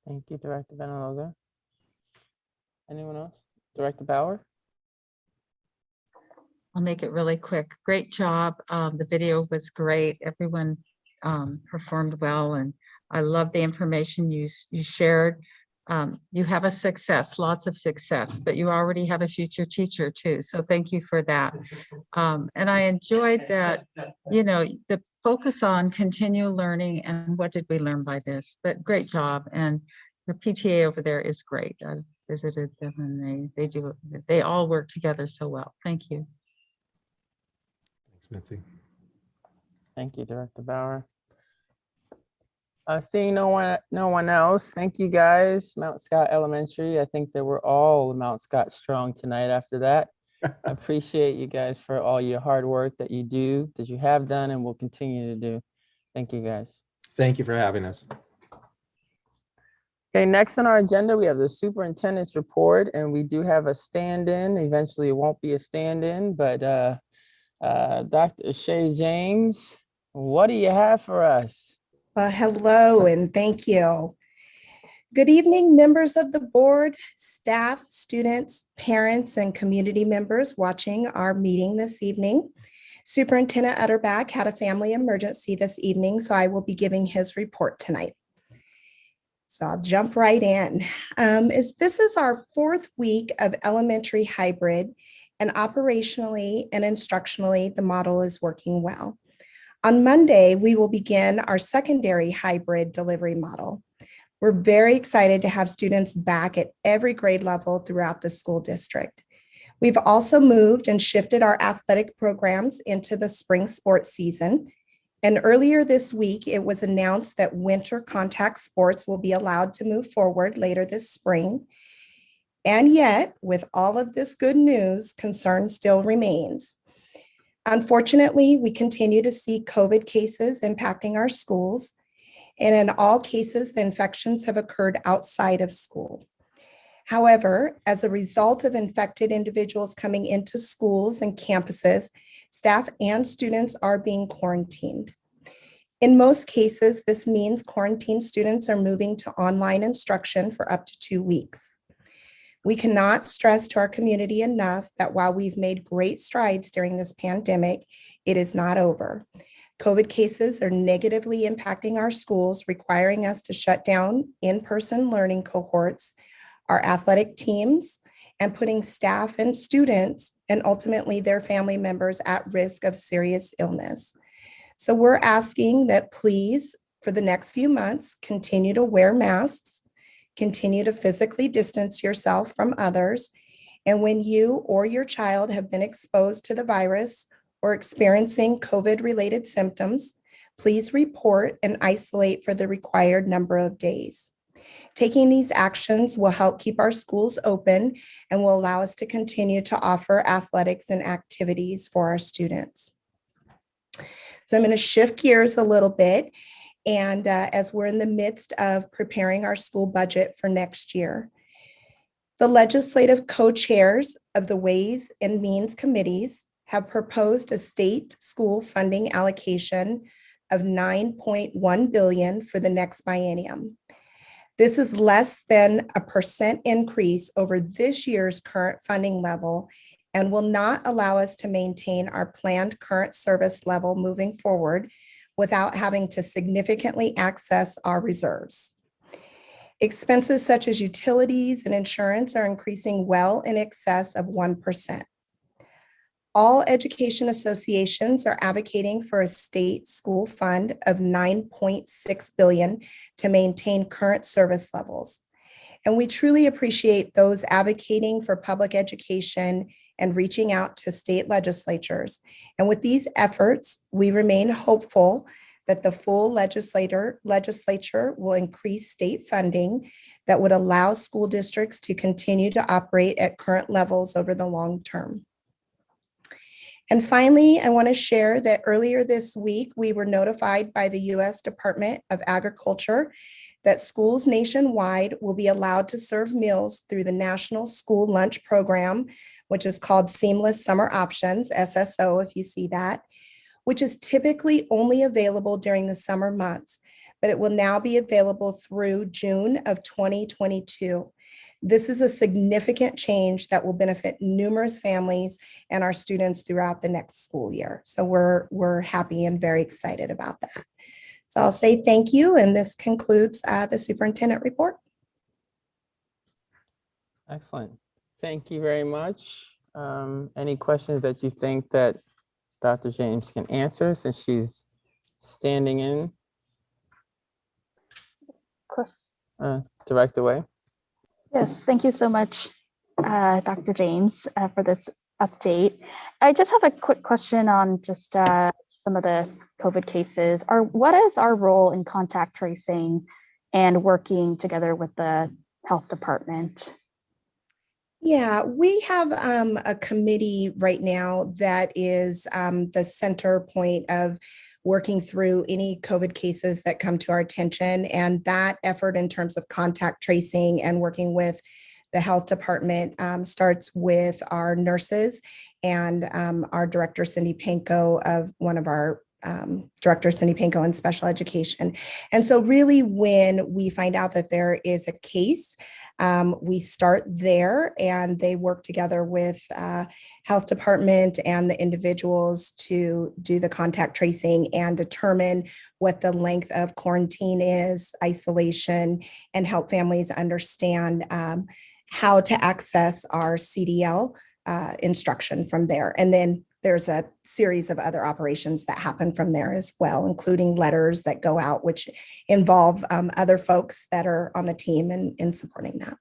Thank you, Director Benaloga. Anyone else? Director Bauer? I'll make it really quick. Great job. The video was great. Everyone performed well, and I love the information you shared. You have a success, lots of success, but you already have a future teacher too. So thank you for that. And I enjoyed that, the focus on continual learning and what did we learn by this, but great job. And the PTA over there is great. I've visited them and they all work together so well. Thank you. Thanks, Mitzi. Thank you, Director Bauer. Seeing no one else, thank you guys. Mount Scott Elementary, I think that we're all Mount Scott strong tonight after that. I appreciate you guys for all your hard work that you have done and will continue to do. Thank you guys. Thank you for having us. Okay, next on our agenda, we have the superintendent's report, and we do have a stand-in. Eventually, it won't be a stand-in, but Dr. Shay James, what do you have for us? Well, hello and thank you. Good evening, members of the board, staff, students, parents, and community members watching our meeting this evening. Superintendent Utterback had a family emergency this evening, so I will be giving his report tonight. So I'll jump right in. This is our 4th week of elementary hybrid, and operationally and instructionally, the model is working well. On Monday, we will begin our secondary hybrid delivery model. We're very excited to have students back at every grade level throughout the school district. We've also moved and shifted our athletic programs into the spring sports season. And earlier this week, it was announced that winter contact sports will be allowed to move forward later this spring. And yet, with all of this good news, concern still remains. Unfortunately, we continue to see COVID cases impacting our schools, and in all cases, the infections have occurred outside of school. However, as a result of infected individuals coming into schools and campuses, staff and students are being quarantined. In most cases, this means quarantined students are moving to online instruction for up to 2 weeks. We cannot stress to our community enough that while we've made great strides during this pandemic, it is not over. COVID cases are negatively impacting our schools, requiring us to shut down in-person learning cohorts, our athletic teams, and putting staff and students, and ultimately their family members, at risk of serious illness. So we're asking that please, for the next few months, continue to wear masks, continue to physically distance yourself from others, and when you or your child have been exposed to the virus or experiencing COVID-related symptoms, please report and isolate for the required number of days. Taking these actions will help keep our schools open and will allow us to continue to offer athletics and activities for our students. So I'm going to shift gears a little bit. And as we're in the midst of preparing our school budget for next year, the legislative co-chairs of the Ways and Means Committees have proposed a state school funding allocation of $9.1 billion for the next biennium. This is less than a % increase over this year's current funding level and will not allow us to maintain our planned current service level moving forward without having to significantly access our reserves. Expenses such as utilities and insurance are increasing well in excess of 1%. All education associations are advocating for a state school fund of $9.6 billion to maintain current service levels. And we truly appreciate those advocating for public education and reaching out to state legislatures. And with these efforts, we remain hopeful that the full legislature will increase state funding that would allow school districts to continue to operate at current levels over the long term. And finally, I want to share that earlier this week, we were notified by the U.S. Department of Agriculture that schools nationwide will be allowed to serve meals through the National School Lunch Program, which is called Seamless Summer Options, SSO, if you see that, which is typically only available during the summer months, but it will now be available through June of 2022. This is a significant change that will benefit numerous families and our students throughout the next school year. So we're happy and very excited about that. So I'll say thank you, and this concludes the superintendent report. Excellent. Thank you very much. Any questions that you think that Dr. James can answer since she's standing in? Direct away. Yes, thank you so much, Dr. James, for this update. I just have a quick question on just some of the COVID cases. What is our role in contact tracing and working together with the health department? Yeah, we have a committee right now that is the center point of working through any COVID cases that come to our attention. And that effort in terms of contact tracing and working with the health department starts with our nurses and our director, Cindy Panko, of one of our director, Cindy Panko, in special education. And so really when we find out that there is a case, we start there, and they work together with health department and the individuals to do the contact tracing and determine what the length of quarantine is, isolation, and help families understand how to access our CDL instruction from there. And then there's a series of other operations that happen from there as well, including letters that go out, which involve other folks that are on the team in supporting that.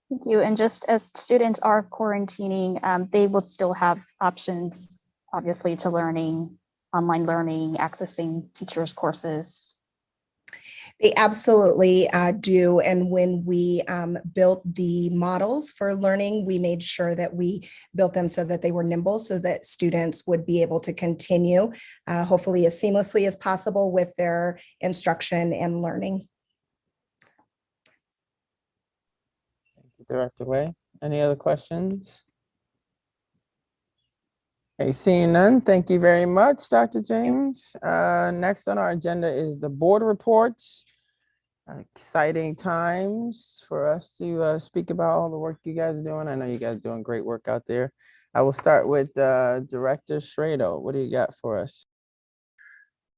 Thank you. And just as students are quarantining, they will still have options, obviously, to learning, online learning, accessing teachers' courses. They absolutely do. And when we built the models for learning, we made sure that we built them so that they were nimble, so that students would be able to continue, hopefully as seamlessly as possible with their instruction and learning. Thank you, Director Way. Any other questions? Okay, seeing none, thank you very much, Dr. James. Next on our agenda is the board reports. Exciting times for us to speak about all the work you guys are doing. I know you guys are doing great work out there. I will start with Director Schrader. What do you got for us?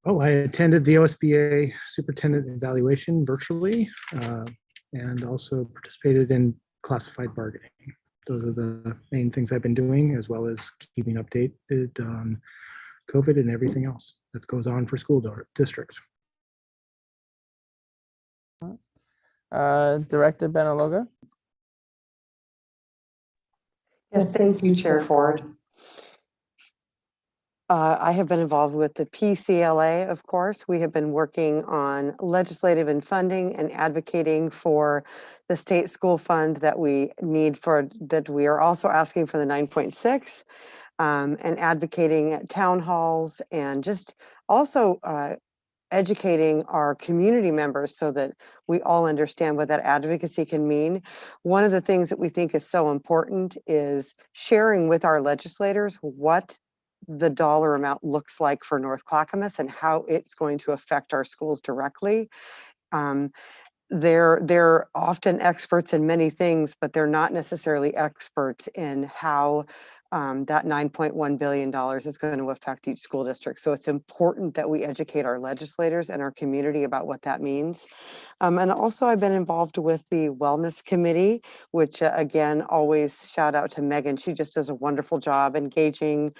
Well, I attended the OSBA superintendent evaluation virtually and also participated in classified bargaining. Those are the main things I've been doing, as well as keeping updated on COVID and everything else that goes on for school districts. Director Benaloga. Yes, thank you, Chair Ford. I have been involved with the PCLA, of course. We have been working on legislative and funding and advocating for the state school fund that we need for, that we are also asking for the 9.6, and advocating at town halls, and just also educating our community members so that we all understand what that advocacy can mean. One of the things that we think is so important is sharing with our legislators what the dollar amount looks like for North Clackamas and how it's going to affect our schools directly. They're often experts in many things, but they're not necessarily experts in how that $9.1 billion is going to affect each school district. So it's important that we educate our legislators and our community about what that means. And also I've been involved with the Wellness Committee, which again, always shout out to Megan. She just does a wonderful job engaging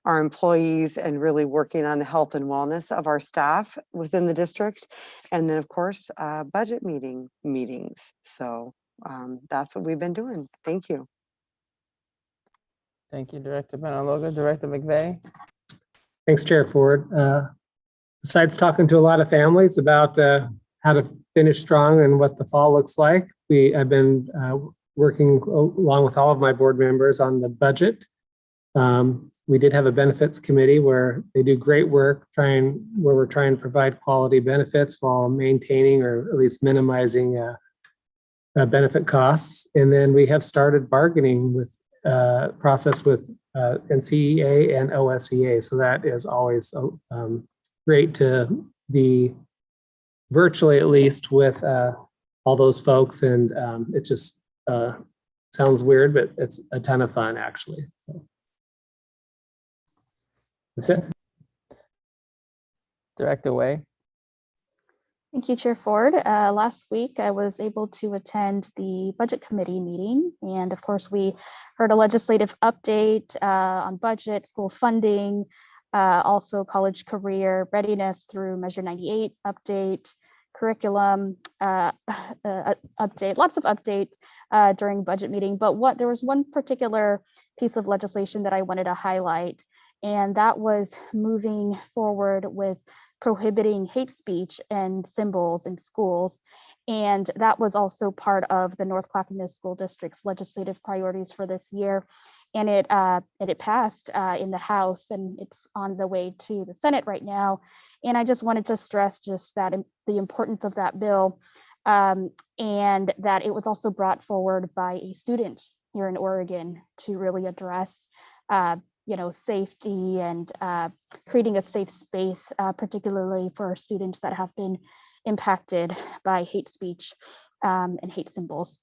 our employees and really working on the health and wellness of our staff within the district. And then of course, budget meetings. So that's what we've been doing. Thank you. Thank you, Director Benaloga. Director McVeigh. Thanks, Chair Ford. Besides talking to a lot of families about how to finish strong and what the fall looks like, I've been working along with all of my board members on the budget. We did have a benefits committee where they do great work where we're trying to provide quality benefits while maintaining or at least minimizing benefit costs. And then we have started bargaining with process with NCEA and OSEA. So that is always great to be virtually, at least, with all those folks. And it just sounds weird, but it's a ton of fun, actually. So that's it. Director Way. Thank you, Chair Ford. Last week, I was able to attend the Budget Committee meeting. And of course, we heard a legislative update on budget, school funding, also college career readiness through Measure 98 update, curriculum update, lots of updates during budget meeting. But there was one particular piece of legislation that I wanted to highlight, and that was moving forward with prohibiting hate speech and symbols in schools. And that was also part of the North Clackamas School District's legislative priorities for this year. And it passed in the House, and it's on the way to the Senate right now. And I just wanted to stress just that the importance of that bill, and that it was also brought forward by a student here in Oregon to really address safety and creating a safe space, particularly for students that have been impacted by hate speech and hate symbols.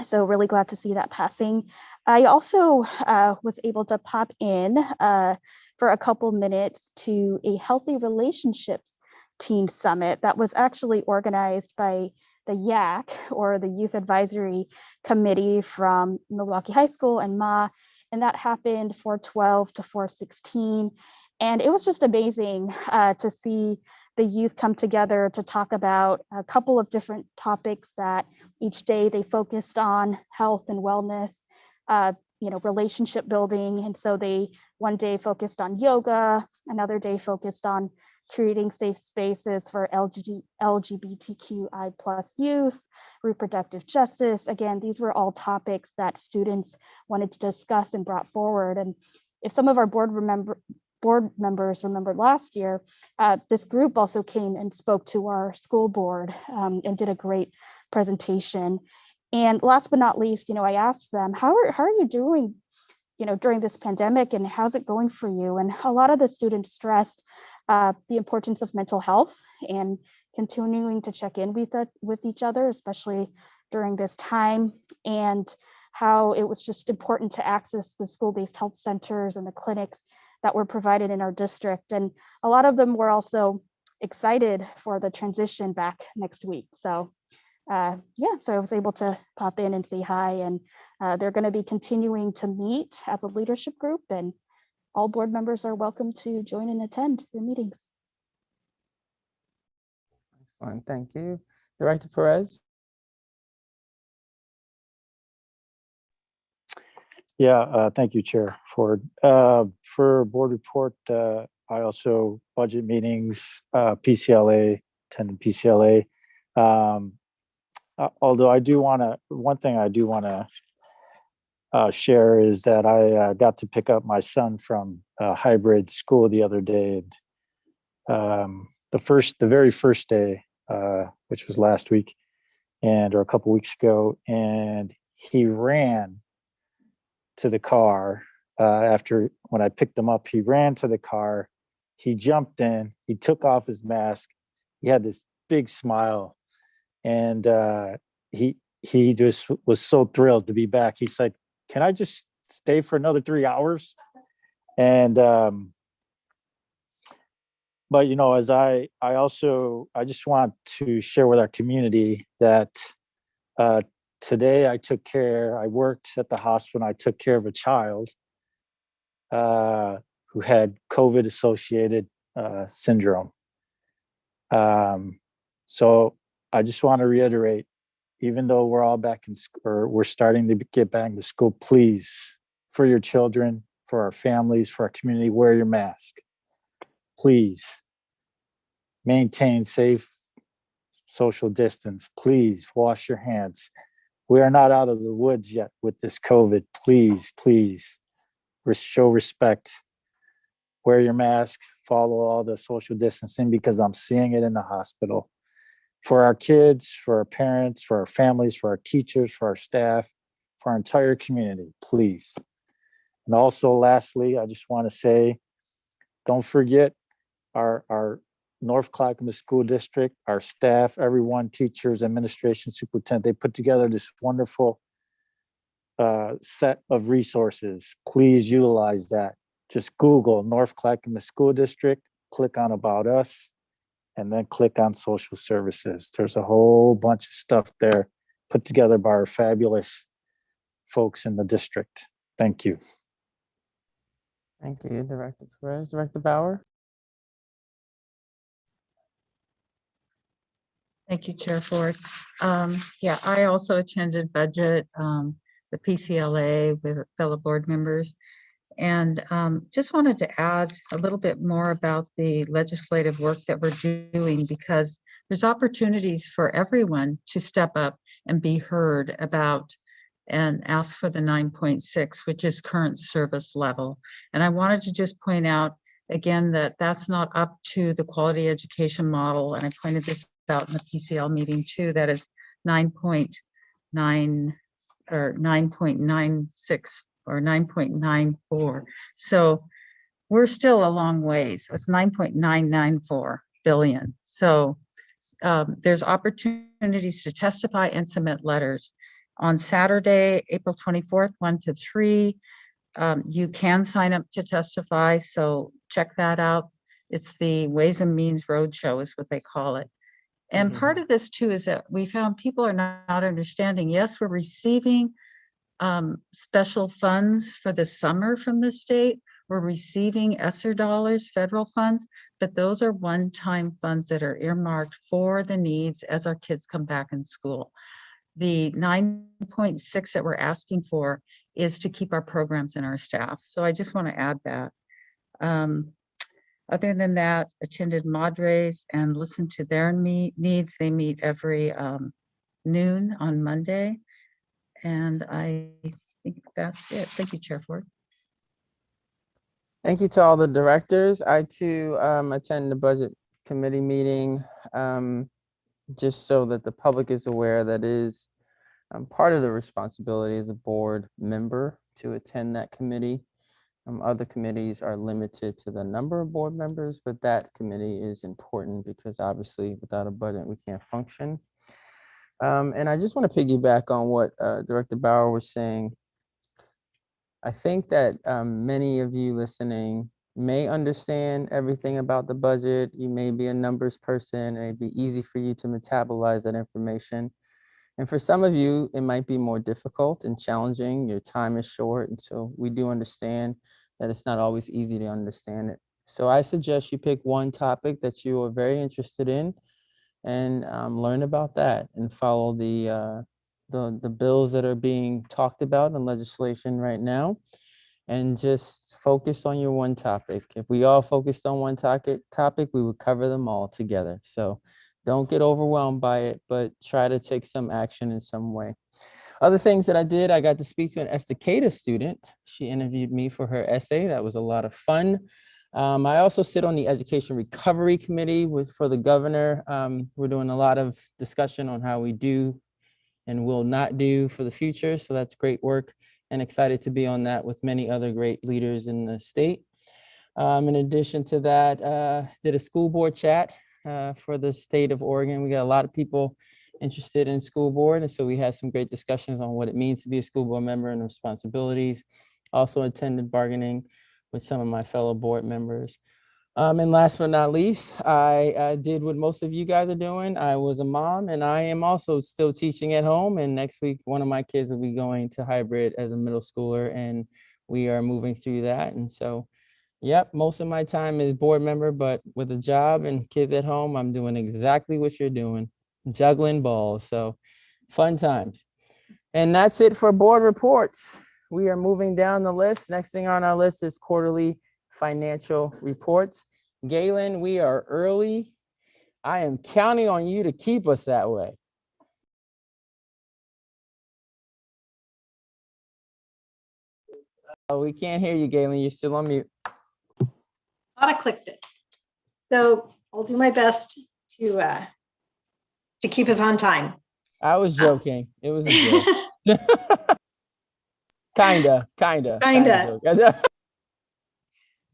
So really glad to see that passing. I also was able to pop in for a couple minutes to a Healthy Relationships Team Summit that was actually organized by the YAC, or the Youth Advisory Committee from Milwaukee High School and MA. And that happened 4/12 to 4/16. And it was just amazing to see the youth come together to talk about a couple of different topics that each day they focused on: health and wellness, relationship building. And so one day focused on yoga, another day focused on creating safe spaces for LGBTQI plus youth, reproductive justice. Again, these were all topics that students wanted to discuss and brought forward. And if some of our board members remember last year, this group also came and spoke to our school board and did a great presentation. And last but not least, I asked them, how are you doing during this pandemic, and how's it going for you? And a lot of the students stressed the importance of mental health and continuing to check in with each other, especially during this time, and how it was just important to access the school-based health centers and the clinics that were provided in our district. And a lot of them were also excited for the transition back next week. So so I was able to pop in and say hi, and they're going to be continuing to meet as a leadership group, and all board members are welcome to join and attend the meetings. Excellent, thank you. Director Perez. Yeah, thank you, Chair Ford. For board report, I also budget meetings, PCLA, attended PCLA. Although one thing I do want to share is that I got to pick up my son from a hybrid school the other day. The very first day, which was last week or a couple weeks ago, and he ran to the car when I picked him up. He ran to the car, he jumped in, he took off his mask, he had this big smile, and he just was so thrilled to be back. He's like, "Can I just stay for another 3 hours?" And but as I just want to share with our community that today I worked at the hospital. I took care of a child who had COVID associated syndrome. So I just want to reiterate, even though we're all back we're starting to get back to school, please, for your children, for our families, for our community, wear your mask. Please maintain safe social distance. Please wash your hands. We are not out of the woods yet with this COVID. Please, please show respect. Wear your mask, follow all the social distancing, because I'm seeing it in the hospital. For our kids, for our parents, for our families, for our teachers, for our staff, for our entire community, please. And also, lastly, I just want to say, don't forget our North Clackamas School District, our staff, everyone, teachers, administration, superintendent, they put together this wonderful set of resources. Please utilize that. Just Google North Clackamas School District, click on About Us, and then click on Social Services. There's a whole bunch of stuff there put together by our fabulous folks in the district. Thank you. Thank you, Director Perez. Director Bauer? Thank you, Chair Ford. Yeah, I also attended budget, the PCLA with fellow board members. And just wanted to add a little bit more about the legislative work that we're doing, because there's opportunities for everyone to step up and be heard about and ask for the 9.6, which is current service level. And I wanted to just point out again that that's not up to the quality education model. And I pointed this out in the PCL meeting too, that is 9.9 or 9.96 or 9.94. So we're still a long ways. It's 9.994 billion. So there's opportunities to testify and submit letters. On Saturday, April 24th, 1 to 3, you can sign up to testify. So check that out. It's the Ways and Means Roadshow is what they call it. And part of this too is that we found people are not understanding. Yes, we're receiving special funds for the summer from the state. We're receiving ESSER dollars, federal funds, but those are one-time funds that are earmarked for the needs as our kids come back in school. The 9.6 that we're asking for is to keep our programs and our staff. So I just want to add that. Other than that, attended Madres and listened to their needs. They meet every noon on Monday. And I think that's it. Thank you, Chair Ford. Thank you to all the directors. I too attend the budget committee meeting, just so that the public is aware that is part of the responsibility as a board member to attend that committee. Other committees are limited to the number of board members, but that committee is important because obviously without a budget, we can't function. And I just want to piggyback on what Director Bauer was saying. I think that many of you listening may understand everything about the budget. You may be a numbers person. It'd be easy for you to metabolize that information. And for some of you, it might be more difficult and challenging. Your time is short. And so we do understand that it's not always easy to understand it. So I suggest you pick one topic that you are very interested in and learn about that and follow the bills that are being talked about in legislation right now, and just focus on your one topic. If we all focused on one topic, we would cover them all together. So don't get overwhelmed by it, but try to take some action in some way. Other things that I did, I got to speak to an educator student. She interviewed me for her essay. That was a lot of fun. I also sit on the Education Recovery Committee for the governor. We're doing a lot of discussion on how we do and will not do for the future. So that's great work, and excited to be on that with many other great leaders in the state. In addition to that, did a school board chat for the state of Oregon. We got a lot of people interested in school board, and so we had some great discussions on what it means to be a school board member and responsibilities. Also attended bargaining with some of my fellow board members. And last but not least, I did what most of you guys are doing. I was a mom, and I am also still teaching at home. And next week, one of my kids will be going to hybrid as a middle schooler, and we are moving through that. And so, yep, most of my time is board member, but with a job and kids at home, I'm doing exactly what you're doing, juggling balls. So fun times. And that's it for board reports. We are moving down the list. Next thing on our list is quarterly financial reports. Galen, we are early. I am counting on you to keep us that way. Oh, we can't hear you, Galen. You're still on mute. Thought I clicked it. So I'll do my best to keep us on time. I was joking. It was a joke. Kinda.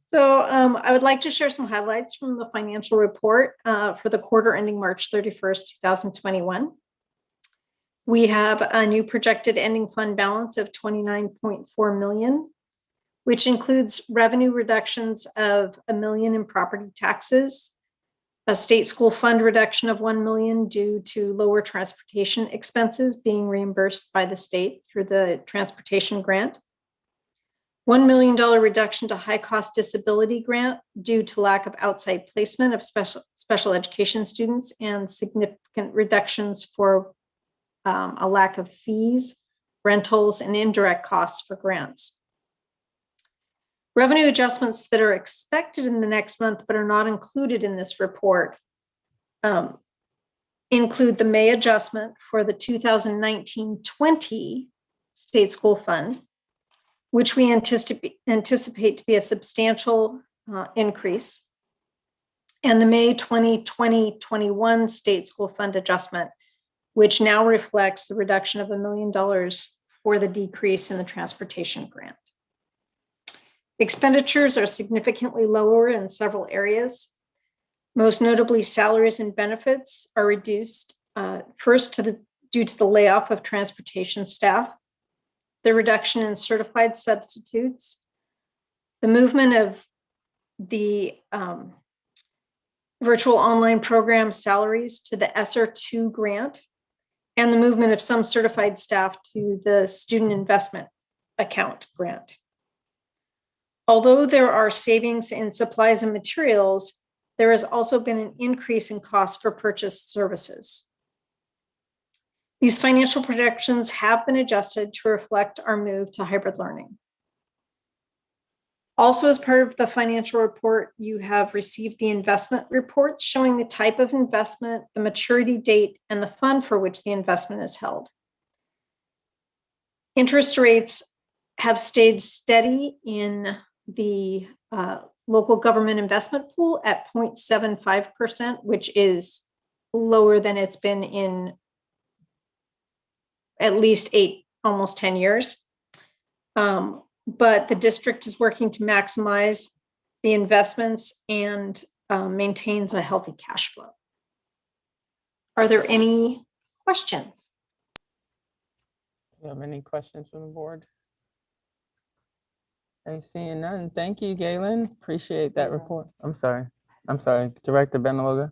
So I would like to share some highlights from the financial report for the quarter ending March 31st, 2021. We have a new projected ending fund balance of $29.4 million. which includes revenue reductions of $1 million in property taxes, a state school fund reduction of $1 million due to lower transportation expenses being reimbursed by the state through the transportation grant, $1 million reduction to high-cost disability grant due to lack of outside placement of special education students, and significant reductions for a lack of fees, rentals, and indirect costs for grants. Revenue adjustments that are expected in the next month but are not included in this report include the May adjustment for the 2019-20 state school fund, which we anticipate to be a substantial increase, and the May 2020-21 state school fund adjustment, which now reflects the reduction of $1 million for the decrease in the transportation grant. Expenditures are significantly lower in several areas. Most notably, salaries and benefits are reduced, first due to the layoff of transportation staff, the reduction in certified substitutes, the movement of the virtual online program salaries to the ESSER 2 grant, and the movement of some certified staff to the student investment account grant. Although there are savings in supplies and materials, there has also been an increase in costs for purchased services. These financial projections have been adjusted to reflect our move to hybrid learning. Also, as part of the financial report, you have received the investment reports showing the type of investment, the maturity date, and the fund for which the investment is held. Interest rates have stayed steady in the local government investment pool at 0.75%, which is lower than it's been in at least almost 10 years. But the district is working to maximize the investments and maintains a healthy cash flow. Are there any questions? Do you have any questions from the board? I seeing none. Thank you, Galen. Appreciate that report. I'm sorry, Director Benaloga.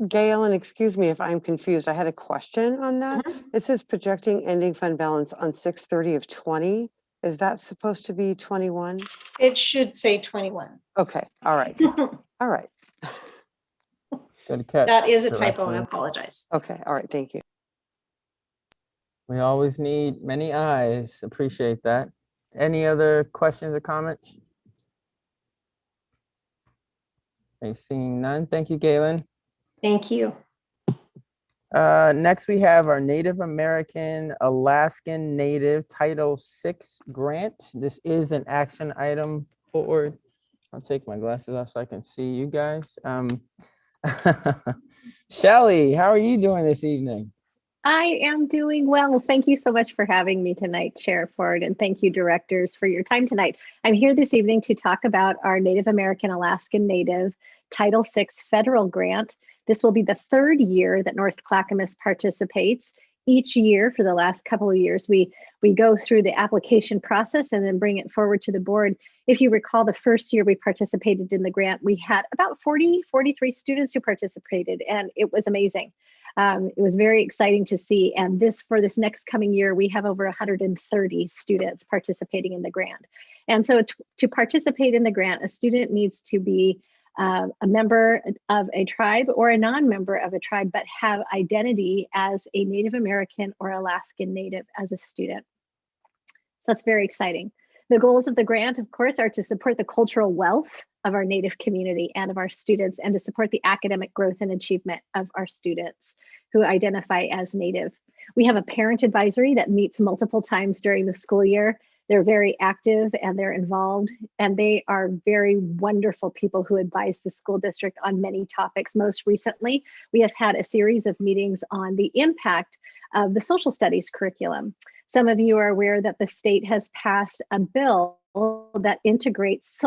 Galen, excuse me if I'm confused. I had a question on that. It says projecting ending fund balance on 6/30 of 20. Is that supposed to be 21? It should say 21. Okay, all right. All right. Good catch. That is a typo, I Director. apologize. Okay, all right, thank you. We always need many eyes. Appreciate that. Any other questions or comments? I seeing none. Thank you, Galen. Thank you. Next, we have our Native American Alaskan Native Title VI grant. This is an action item forward. I'll take my glasses off so I can see you guys. Shelly, how are you doing this evening? I am doing well. Thank you so much for having me tonight, Chair Ford, and thank you, directors, for your time tonight. I'm here this evening to talk about our Native American Alaskan Native Title VI federal grant. This will be the third year that North Clackamas participates. Each year for the last couple of years, we go through the application process and then bring it forward to the board. If you recall, the first year we participated in the grant, we had about 43 students who participated, and it was amazing. It was very exciting to see. And for this next coming year, we have over 130 students participating in the grant. And so to participate in the grant, a student needs to be a member of a tribe or a non-member of a tribe, but have identity as a Native American or Alaskan Native as a student. That's very exciting. The goals of the grant, of course, are to support the cultural wealth of our Native community and of our students, and to support the academic growth and achievement of our students who identify as Native. We have a parent advisory that meets multiple times during the school year. They're very active and they're involved, and they are very wonderful people who advise the school district on many topics. Most recently, we have had a series of meetings on the impact of the social studies curriculum. Some of you are aware that the state has passed a bill that integrates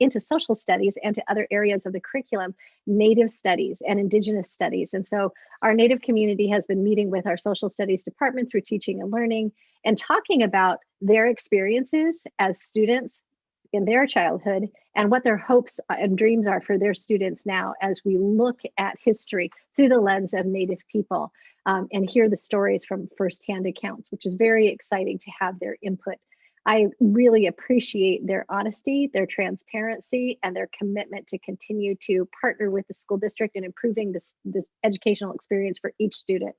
into social studies and to other areas of the curriculum, Native studies and Indigenous studies. And so our Native community has been meeting with our social studies department through teaching and learning and talking about their experiences as students in their childhood and what their hopes and dreams are for their students now as we look at history through the lens of Native people and hear the stories from firsthand accounts, which is very exciting to have their input. I really appreciate their honesty, their transparency, and their commitment to continue to partner with the school district in improving this educational experience for each student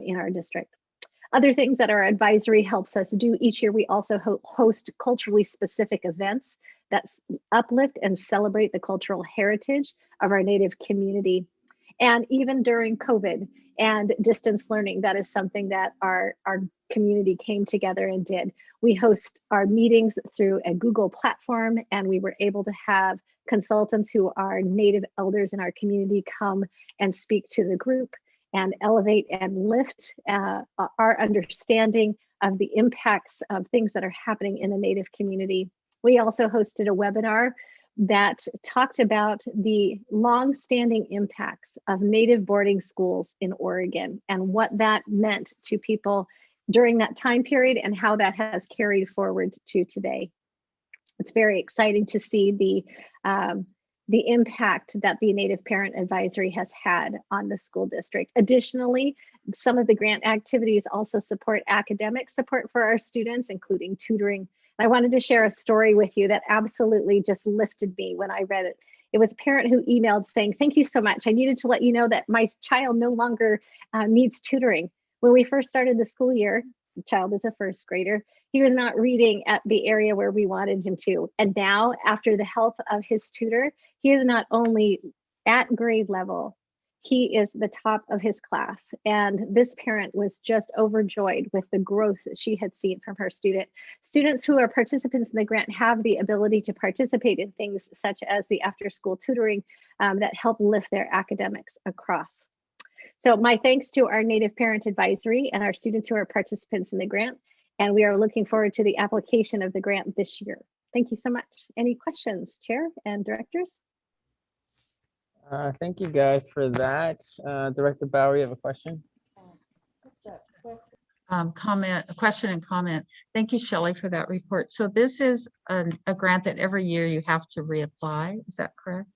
in our district. Other things that our advisory helps us do each year, we also host culturally specific events that uplift and celebrate the cultural heritage of our Native community. And even during COVID and distance learning, that is something that our community came together and did. We host our meetings through a Google platform, and we were able to have consultants who are Native elders in our community come and speak to the group and elevate and lift our understanding of the impacts of things that are happening in the Native community. We also hosted a webinar that talked about the long-standing impacts of Native boarding schools in Oregon and what that meant to people during that time period and how that has carried forward to today. It's very exciting to see the impact that the Native Parent Advisory has had on the school district. Additionally, some of the grant activities also support academic support for our students, including tutoring. I wanted to share a story with you that absolutely just lifted me when I read it. It was a parent who emailed saying, "Thank you so much. I needed to let you know that my child no longer needs tutoring. When we first started the school year, the child is a first grader, he was not reading at the area where we wanted him to. And now, after the help of his tutor, he is not only at grade level, he is the top of his class." And this parent was just overjoyed with the growth that she had seen from her student. Students who are participants in the grant have the ability to participate in things such as the after-school tutoring that help lift their academics across. So my thanks to our Native Parent Advisory and our students who are participants in the grant. And we are looking forward to the application of the grant this year. Thank you so much. Any questions, Chair and directors? Thank you guys for that. Director Bauer, you have a question? A question and comment. Thank you, Shelley, for that report. So this is a grant that every year you have to reapply. Is that correct?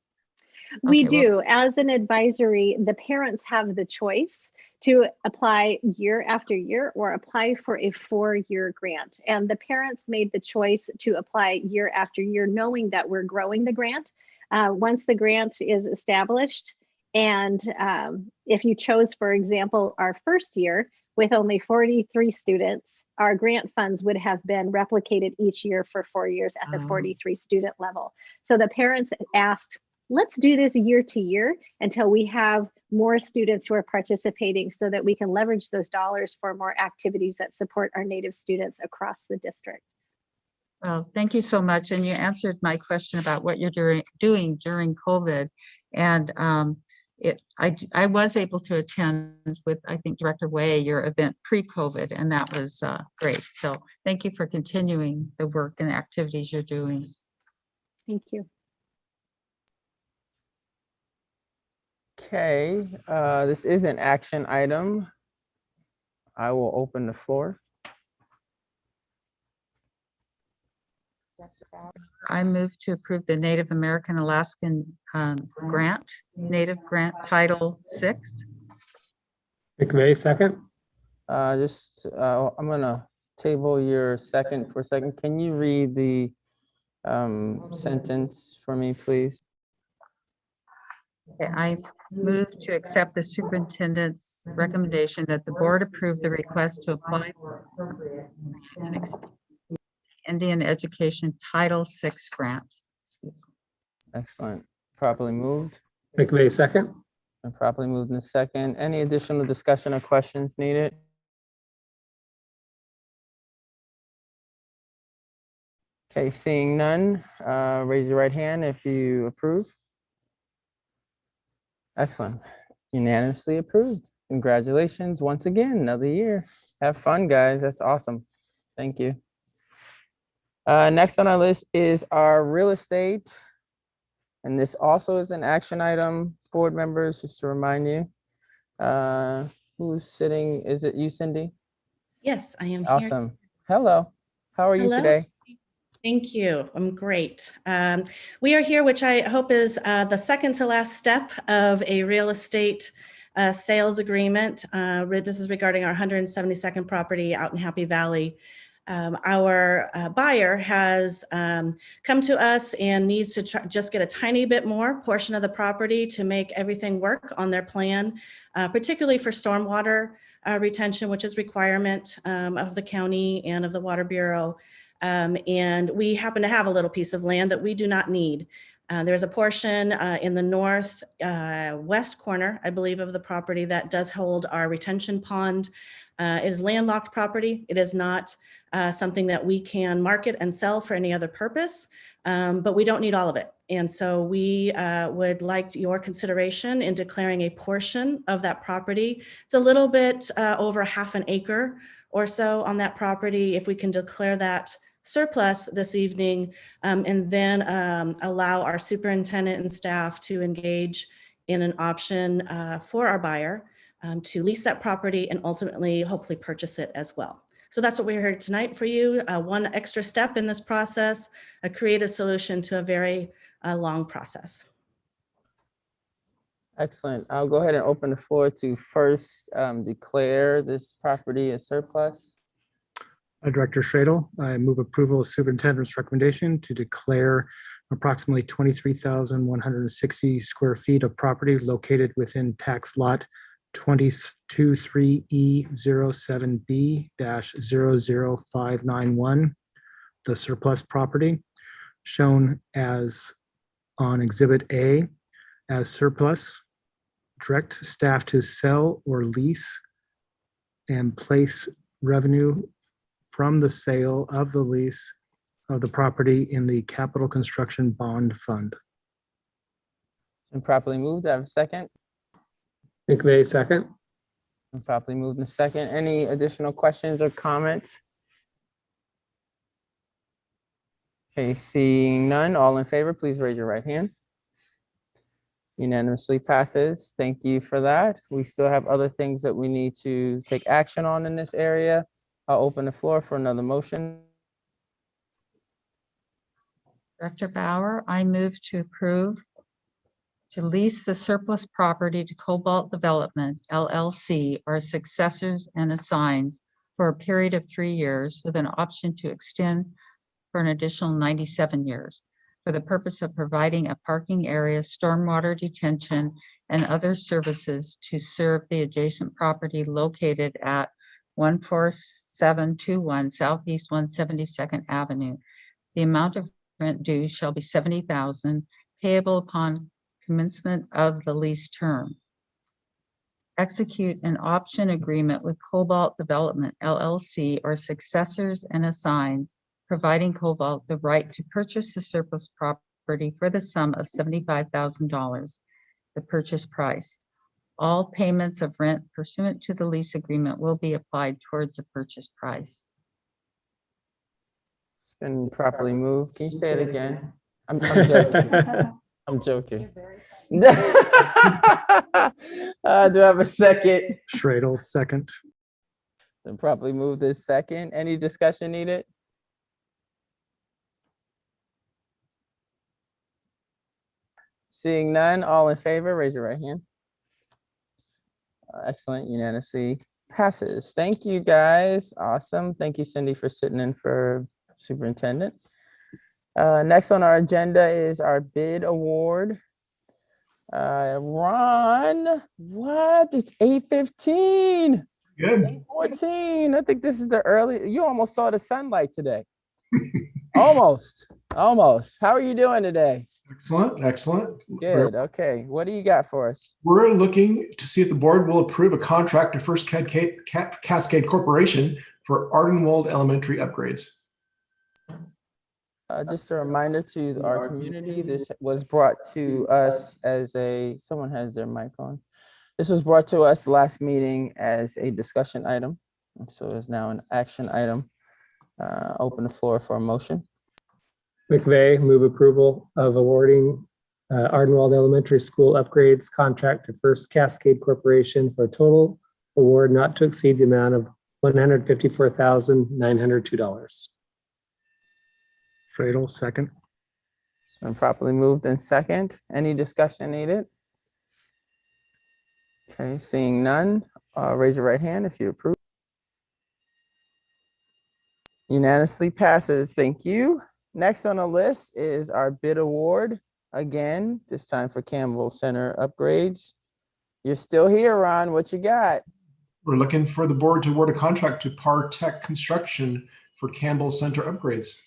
We Okay, do. As an advisory, the parents have the choice to apply year after year or apply for a 4-year grant. And the parents made the choice to apply year after year, knowing that we're growing the grant. Once the grant is established, and if you chose, for example, our first year with only 43 students, our grant funds would have been replicated each year for 4 years at the 43 student level. So the parents asked, let's do this year to year until we have more students who are participating so that we can leverage those dollars for more activities that support our Native students across the district. Well, thank you so much. And you answered my question about what you're doing during COVID. And I was able to attend with, I think, Director Way, your event pre-COVID, and that was great. So thank you for continuing the work and the activities you're doing. Thank you. Okay, this is an action item. I will open the floor. I move to approve the Native American Alaskan grant, Native Grant Title VI. McVeigh, second. I'm gonna table your second for a second. Can you read the sentence for me, please? Okay, I move to accept the superintendent's recommendation that the board approve the request to apply for an Indian Education Title VI grant. Excellent. Properly moved. McVeigh, second. And properly moved in a second. Any additional discussion or questions needed? Okay, seeing none, raise your right hand if you approve. Excellent. Unanimously approved. Congratulations once again, another year. Have fun, guys. That's awesome. Thank you. Next on our list is our real estate. And this also is an action item, board members, just to remind you. Who's sitting? Is it you, Cindy? Yes, I am here. Awesome. Hello. How are you Hello. today? Thank you. I'm great. We are here, which I hope is the second to last step of a real estate sales agreement. This is regarding our 172nd property out in Happy Valley. Our buyer has come to us and needs to just get a tiny bit more portion of the property to make everything work on their plan, particularly for stormwater retention, which is requirement of the county and of the Water Bureau. And we happen to have a little piece of land that we do not need. There's a portion in the north west corner, I believe, of the property that does hold our retention pond. It is landlocked property. It is not something that we can market and sell for any other purpose, but we don't need all of it. And so we would like your consideration in declaring a portion of that property. It's a little bit over half an acre or so on that property. If we can declare that surplus this evening, and then allow our superintendent and staff to engage in an option for our buyer to lease that property and ultimately hopefully purchase it as well. So that's what we're here tonight for you. One extra step in this process, a creative solution to a very long process. Excellent. I'll go ahead and open the floor to first declare this property as surplus. Director Schradel, I move approval of superintendent's recommendation to declare approximately 23,160 square feet of property located within tax lot 223E07B-00591, the surplus property shown as on Exhibit A as surplus. Direct staff to sell or lease and place revenue from the sale of the lease of the property in the Capital Construction Bond Fund. And properly moved. I have a second. McVeigh, second. And properly moved in second. Any additional questions or comments? Okay, seeing none, all in favor, please raise your right hand. Unanimously passes. Thank you for that. We still have other things that we need to take action on in this area. I'll open the floor for another motion. Director Bauer, I move to approve to lease the surplus property to Cobalt Development, LLC, or successors and assigns for a period of 3 years with an option to extend for an additional 97 years for the purpose of providing a parking area, stormwater detention, and other services to serve the adjacent property located at 14721 Southeast 172nd Avenue. The amount of rent due shall be $70,000 payable upon commencement of the lease term. Execute an option agreement with Cobalt Development LLC or successors and assigns, providing Cobalt the right to purchase the surplus property for the sum of $75,000, the purchase price. All payments of rent pursuant to the lease agreement will be applied towards the purchase price. It's been properly moved. Can you say it again? I'm joking. I'm joking. Do I have a second? Schradel, second. Then properly moved this second. Any discussion needed? Seeing none, all in favor, raise your right hand. Excellent, unanimously passes. Thank you, guys. Awesome. Thank you, Cindy, for sitting in for superintendent. Next on our agenda is our bid award. Ron, what? It's 8:15. Good. 8:14. I think this is the early. You almost saw the sunlight today. Almost. How are you doing today? Excellent, excellent. Good. Okay. What do you got for us? We're looking to see if the board will approve a contract to First Cascade Corporation for Ardenwold Elementary upgrades. Just a reminder to our community, this was brought to us as someone has their mic on. This was brought to us last meeting as a discussion item. And so it's now an action item. Open the floor for a motion. McVeigh, move approval of awarding Ardenwald Elementary School upgrades contract to First Cascade Corporation for a total award not to exceed the amount of $154,902. Fredo, second. It's been properly moved in second. Any discussion needed? Okay, seeing none, raise your right hand if you approve. Unanimously passes. Thank you. Next on the list is our bid award. Again, this time for Campbell Center upgrades. You're still here, Ron. What you got? We're looking for the board to award a contract to Par Tech Construction for Campbell Center upgrades.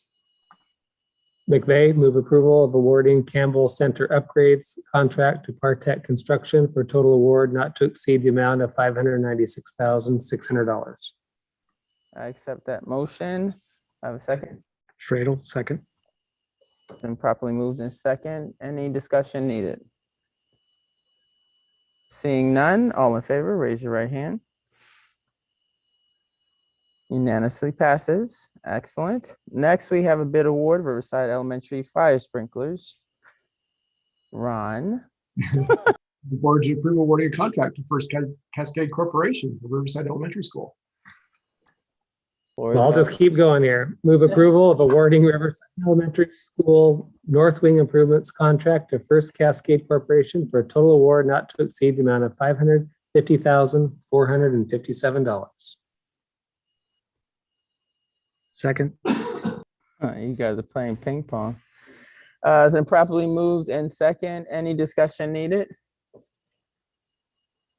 McVeigh, move approval of awarding Campbell Center upgrades contract to Partech Construction for a total award not to exceed the amount of $596,600. I accept that motion. I have a second. Fredo, second. Been properly moved in second. Any discussion needed? Seeing none, all in favor, raise your right hand. Unanimously passes. Excellent. Next, we have a bid award, Riverside Elementary fire sprinklers. Ron. The board to approve awarding a contract to First Cascade Corporation for Riverside Elementary School. Well, I'll just keep going here. Move approval of awarding Riverside Elementary School North Wing Improvements contract to First Cascade Corporation for a total award not to exceed the amount of $550,457. Second. You guys are playing ping pong. It's been properly moved in second. Any discussion needed?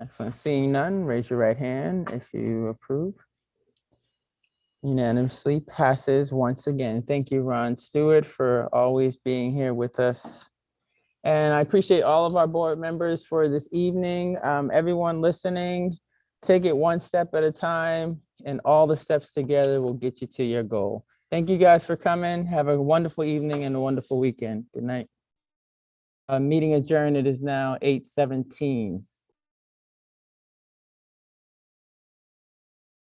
Excellent. Seeing none, raise your right hand if you approve. Unanimously passes once again. Thank you, Ron Stewart, for always being here with us. And I appreciate all of our board members for this evening. Everyone listening, take it one step at a time, and all the steps together will get you to your goal. Thank you guys for coming. Have a wonderful evening and a wonderful weekend. Good night. Meeting adjourned. It is now 8:17.